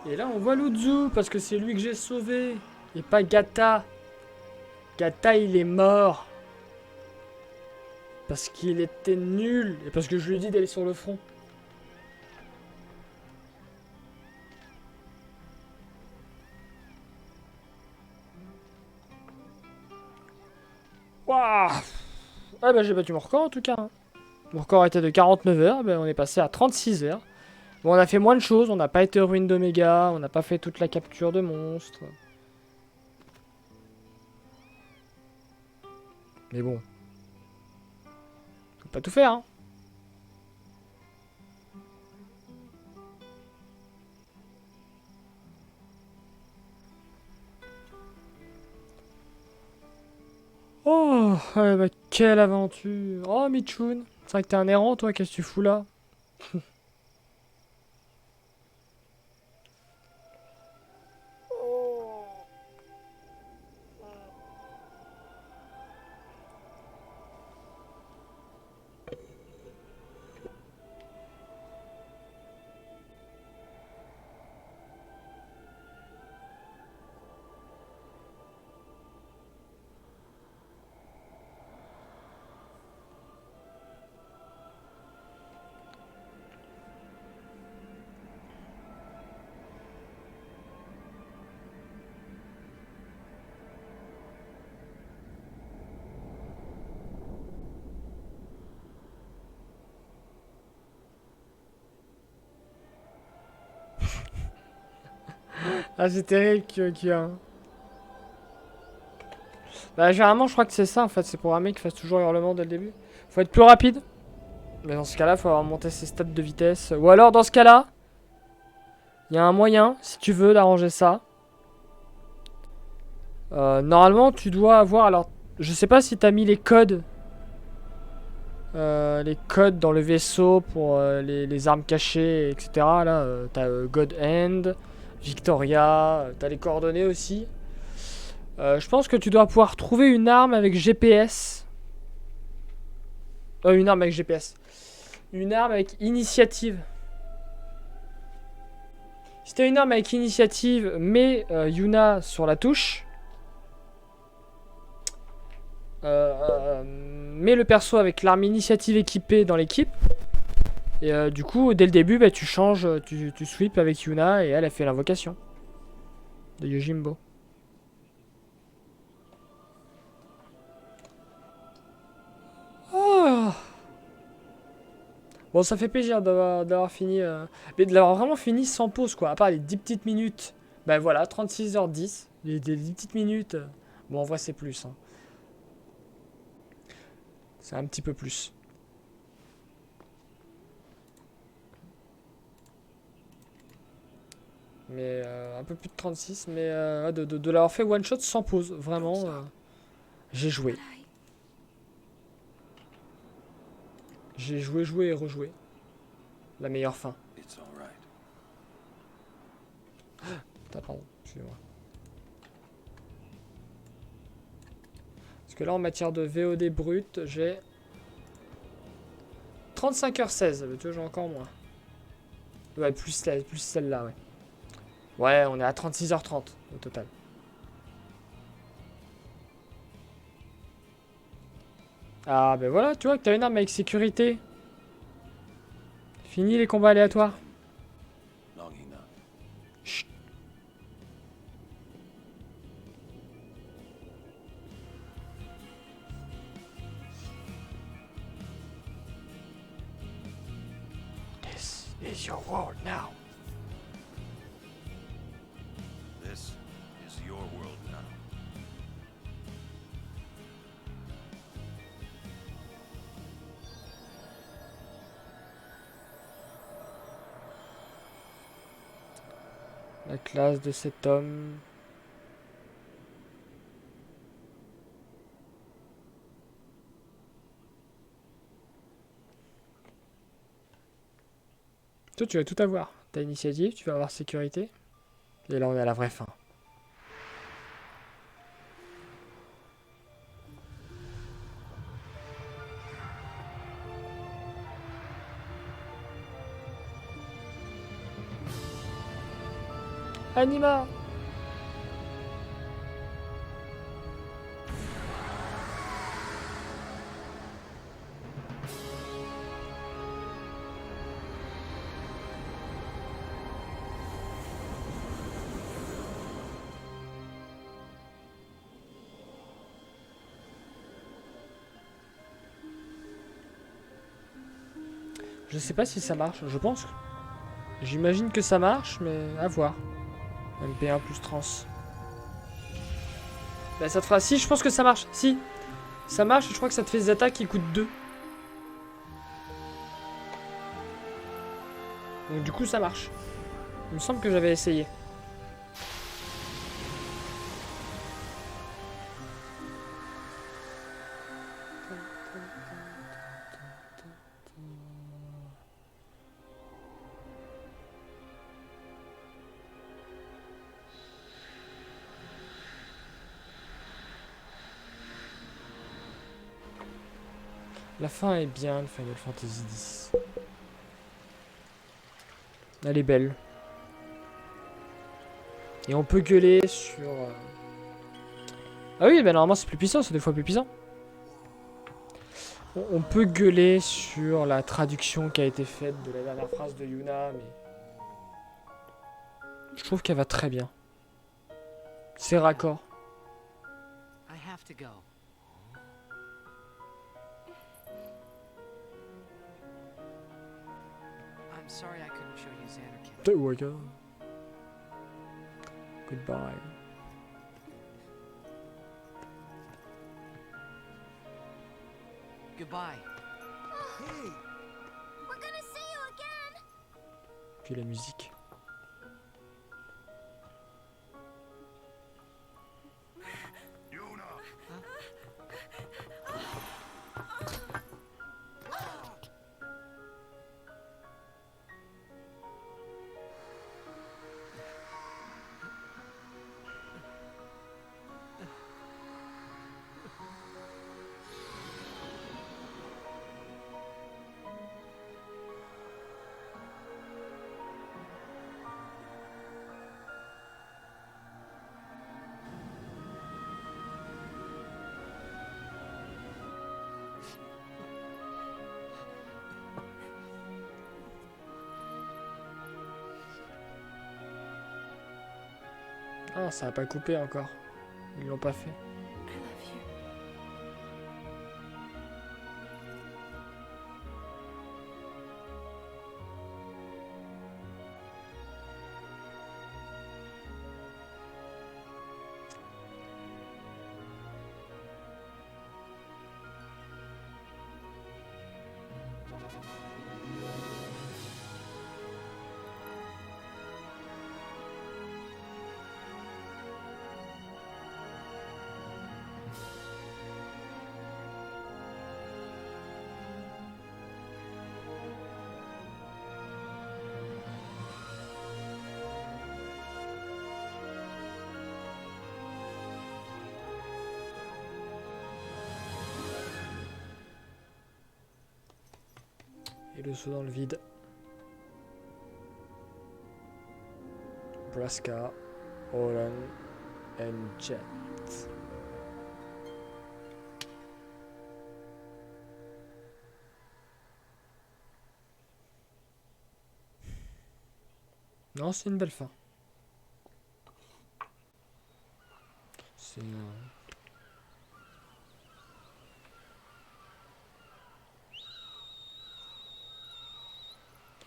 Et là, on voit Luzu, parce que c'est lui que j'ai sauvé. Et pas Gata. Gata, il est mort. Parce qu'il était nul. Et parce que je lui ai dit d'aller sur le front. Waouh. Ah bah j'ai battu mon record en tout cas. Hein. Mon record était de 49 heures, bah, on est passé à 36 heures. Bon, on a fait moins de choses, on n'a pas été ruine d'Oméga, on n'a pas fait toute la capture de monstres. Mais bon. Faut pas tout faire, hein. Oh, ouais, bah, quelle aventure. Oh, Michoun. C'est vrai que t'es un errant, toi, qu'est-ce que tu fous là? Ah, c'est terrible qu'il y a. Bah, généralement, je crois que c'est ça en fait. C'est pour un mec qui fasse toujours hurlement dès le début. Faut être plus rapide. Mais dans ce cas-là, faut avoir monté ses stats de vitesse. Ou alors, dans ce cas-là, il y a un moyen, si tu veux, d'arranger ça. Normalement, tu dois avoir. Alors, je sais pas si t'as mis les codes. Les codes dans le vaisseau pour les armes cachées, etc. Là, t'as God Hand, Victoria, t'as les coordonnées aussi. Je pense que tu dois pouvoir trouver une arme avec GPS. Une arme avec GPS. Une arme avec initiative. Si t'as une arme avec initiative, mets Yuna sur la touche. Mets le perso avec l'arme initiative équipée dans l'équipe. Et du coup, dès le début, bah, tu changes, tu sweep avec Yuna et elle a fait l'invocation de Yojimbo. Oh. Bon, ça fait plaisir d'avoir fini, mais de l'avoir vraiment fini sans pause, quoi. À part les 10 petites minutes. Ben voilà, 36h10. Les 10 petites minutes. Bon, en vrai, c'est plus. Hein. C'est un petit peu plus. Mais un peu plus de 36. Mais de l'avoir fait one shot sans pause. Vraiment, j'ai joué. J'ai joué et rejoué. La meilleure fin. Pardon, excusez-moi. Parce que là, en matière de VOD brut, j'ai 35h16. Tu vois, j'ai encore moins. Ouais, plus celle-là, ouais. Ouais, on est à 36h30 au total. Ah, ben voilà, tu vois que t'as une arme avec sécurité. Fini les combats aléatoires. Chut. This is your world now. This is your world now. La classe de cet homme. Toi, tu vas tout avoir. T'as initiative, tu vas avoir sécurité. Et là, on est à la vraie fin. Anima! Je sais pas si ça marche, je pense. J'imagine que ça marche, mais à voir. MP1 plus trans. Bah ça te fera... Si, je pense que ça marche. Si. Ça marche, je crois que ça te fait des attaques qui coûtent 2. Donc du coup ça marche. Il me semble que j'avais essayé. La fin est bien de Final Fantasy X. Elle est belle. Et on peut gueuler sur... Ah oui, bah normalement c'est plus puissant, c'est 2 fois plus puissant. On peut gueuler sur la traduction qui a été faite de la dernière phrase de Yuna, mais... Je trouve qu'elle va très bien. C'est raccord. I have to go. I'm sorry I couldn't show you Xanarkand. Oh my god. Goodbye. Goodbye. We're gonna see you again. Puis la musique. Ah, ça a pas coupé encore. Ils l'ont pas fait. I love you. Et le saut dans le vide. Braska, Oran and Jet. Non, c'est une belle fin. C'est...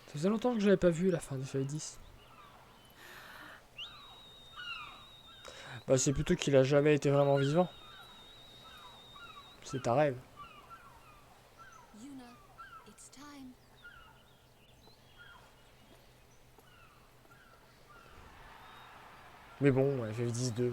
Ça faisait longtemps que je l'avais pas vu la fin des FF10. Bah, c'est plutôt qu'il a jamais été vraiment vivant. C'est un rêve. Yuna, it's time. Mais bon, FF10-2.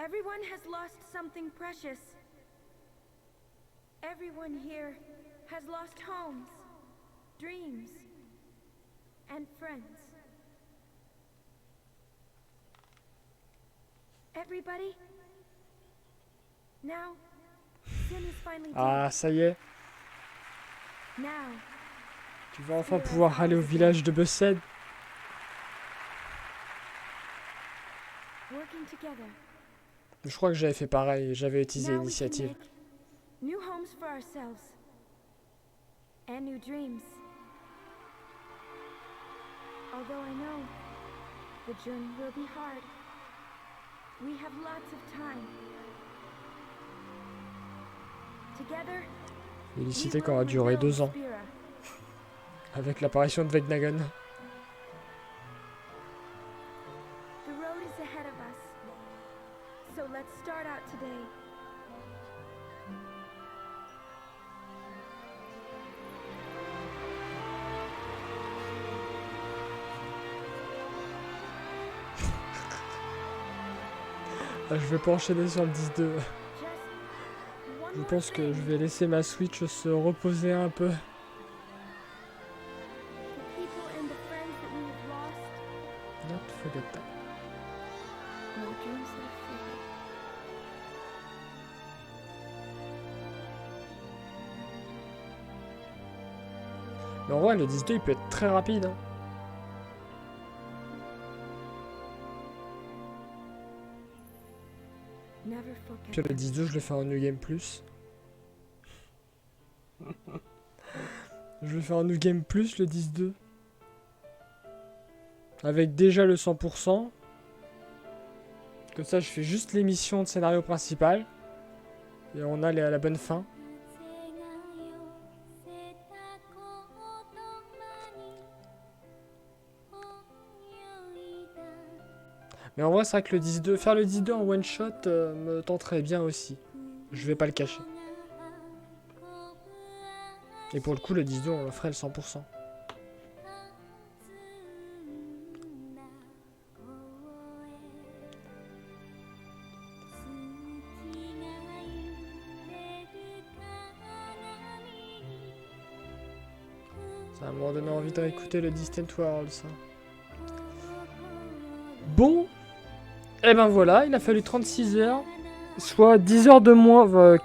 Everyone has lost something precious. Everyone here has lost homes, dreams, and friends. Everybody? Now, Sin is finally dead. Ah, ça y est. Now, Tu vas enfin pouvoir aller au village de Bussed. working together. Je crois que j'avais fait pareil. J'avais utilisé Now we can l'initiative. make new homes for ourselves and new dreams. Although I know the journey will be hard, we have lots of time. Together, Félicité qu'on a duré 2 ans. Avec l'apparition de Vegnagon. The road is ahead of us. So let's start out today. Ah, je vais pas enchaîner sur le 10-2. Just one Je more pense que thing. je vais laisser ma Switch se reposer un peu. The people and the friends that we have lost, Not forget that. no dreams that have faded. Mais en vrai, le 10-2 il peut être très rapide. Hein. Never forget. Puis le 10-2, je le fais en New Game Plus. Je le fais en New Game Plus, le 10-2. Avec déjà le 100%. Comme ça, je fais juste l'émission de scénario principal. Et on a la bonne fin. Mais en vrai, c'est vrai que le 10-2, faire le 10-2 en one shot me tenterait bien aussi. Je vais pas le cacher. Et pour le coup, le 10-2, on le ferait le 100%. Ça va me donner envie de réécouter le Distant World, ça. Bon. Et ben voilà, il a fallu 36 heures. Soit 10 heures de moins,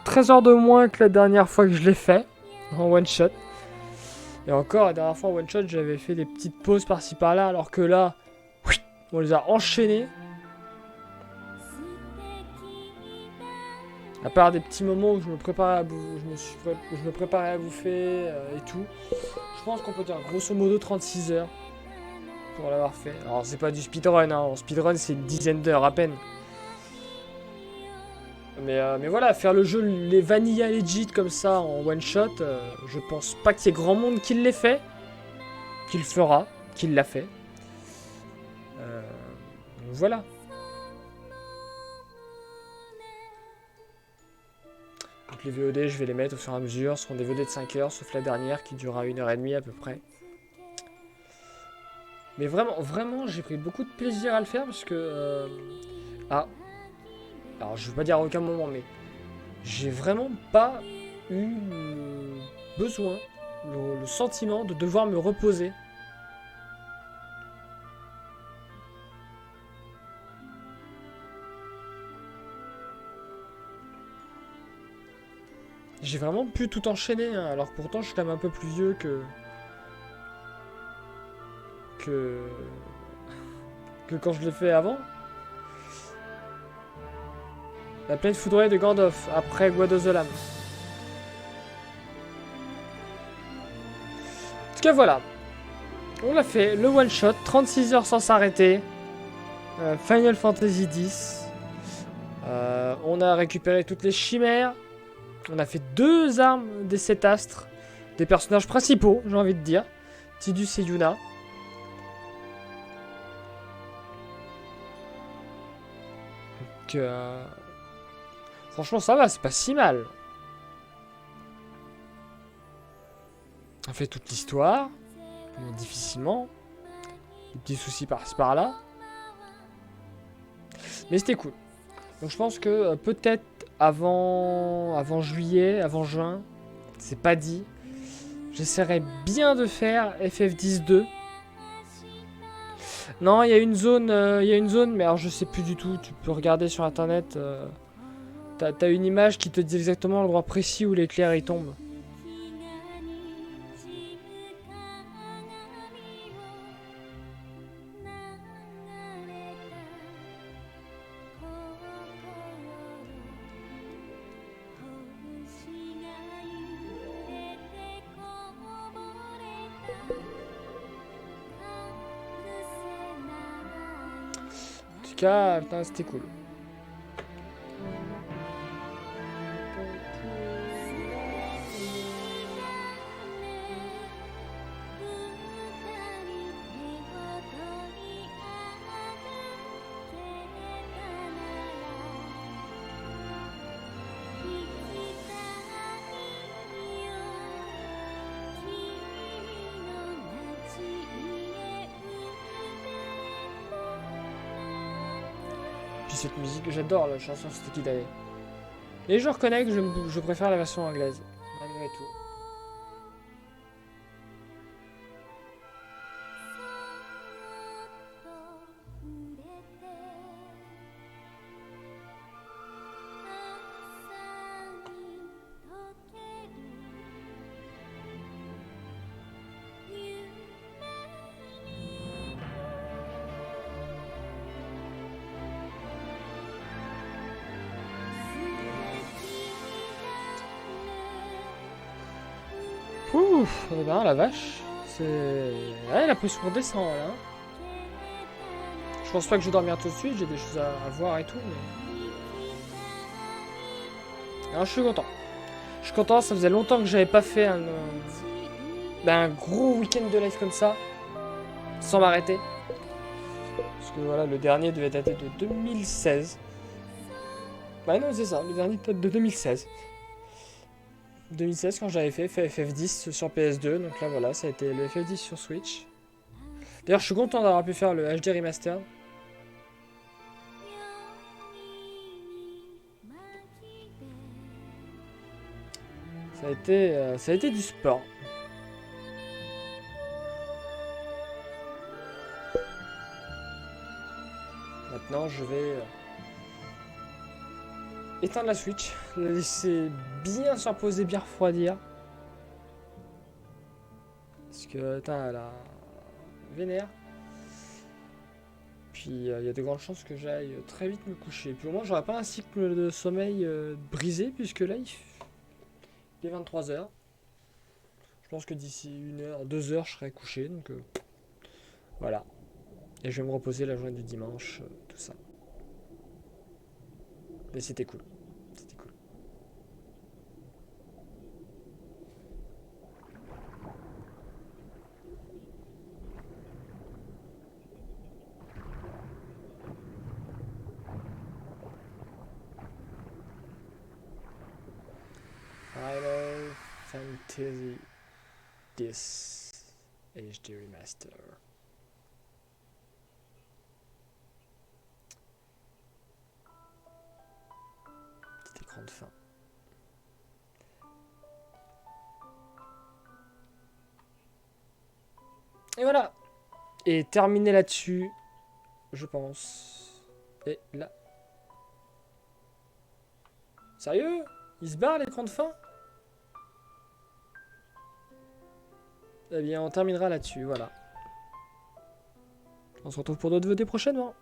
13 heures de moins que la dernière fois que je l'ai fait. En one shot. Et encore, la dernière fois en one shot, j'avais fait des petites pauses par-ci par-là. Alors que là, on les a enchaînés. À part des petits moments où je me préparais à, où je me préparais à bouffer et tout. Je pense qu'on peut dire grosso modo 36 heures pour l'avoir fait. Alors c'est pas du speedrun, hein. En speedrun c'est une dizaine d'heures à peine. Mais voilà, faire le jeu les vanilla legit comme ça en one shot, je pense pas qu'il y ait grand monde qui l'ait fait. Qui le fera, qui l'a fait. Donc voilà. Donc les VOD, je vais les mettre au fur et à mesure. Ce seront des VOD de 5 heures, sauf la dernière qui durera 1h30 à peu près. Mais vraiment, j'ai pris beaucoup de plaisir à le faire parce que... Alors, je veux pas dire à aucun moment, mais... J'ai vraiment pas eu besoin, le sentiment de devoir me reposer. J'ai vraiment pu tout enchaîner, hein, alors pourtant je suis quand même un peu plus vieux que quand je l'ai fait avant. La plaine foudroyée de Gandalf, après God of the Lamb. tout cas, voilà. On l'a fait, le one shot, 36 heures sans s'arrêter. Final Fantasy X. On a récupéré toutes les chimères. On a fait 2 armes des 7 astres. Des personnages principaux, j'ai envie de dire. Tidus et Yuna. Donc, franchement, ça va, c'est pas si mal. On fait toute l'histoire. Bon, difficilement. Des petits soucis par-ci par-là. Mais c'était cool. Donc je pense que peut-être avant juillet, avant juin, c'est pas dit. J'essaierai bien de faire FF10-2. Non, il y a une zone, mais alors je sais plus du tout. Tu peux regarder sur internet. T'as une image qui te dit exactement l'endroit précis où l'éclair il tombe. En tout cas, putain, c'était cool. Puis cette musique, j'adore la chanson Sticky Day. Et je reconnais que je préfère la version anglaise, malgré tout. Ouf, eh ben la vache, c'est... Ouais, la pression redescend là. Je pense pas que je vais dormir tout de suite, j'ai des choses à voir et tout, mais... Alors je suis content. Je suis content, ça faisait longtemps que j'avais pas fait un gros week-end de live comme ça, sans m'arrêter. Parce que voilà, le dernier devait dater de 2016. Bah non, c'est ça, le dernier date de 2016. 2016 quand j'avais fait FF10 sur PS2, donc là voilà, ça a été le FF10 sur Switch. D'ailleurs je suis content d'avoir pu faire le HD Remaster. Ça a été du sport. Maintenant je vais éteindre la Switch, la laisser bien se reposer, bien refroidir. Parce que, putain, elle a vénère. Puis, il y a de grandes chances que j'aille très vite me coucher. Puis au moins, j'aurai pas un cycle de sommeil brisé, puisque là, il est 23h. Je pense que d'ici 1h, 2h, je serai couché. Donc, voilà. Et je vais me reposer la journée du dimanche, tout ça. Mais c'était cool. C'était cool. Final Fantasy X HD Remaster. Petit écran de fin. Et voilà. Et terminé là-dessus, je pense. Et là. Sérieux? Il se barre l'écran de fin? Eh bien, on terminera là-dessus, voilà. On se retrouve pour d'autres vidéos prochainement.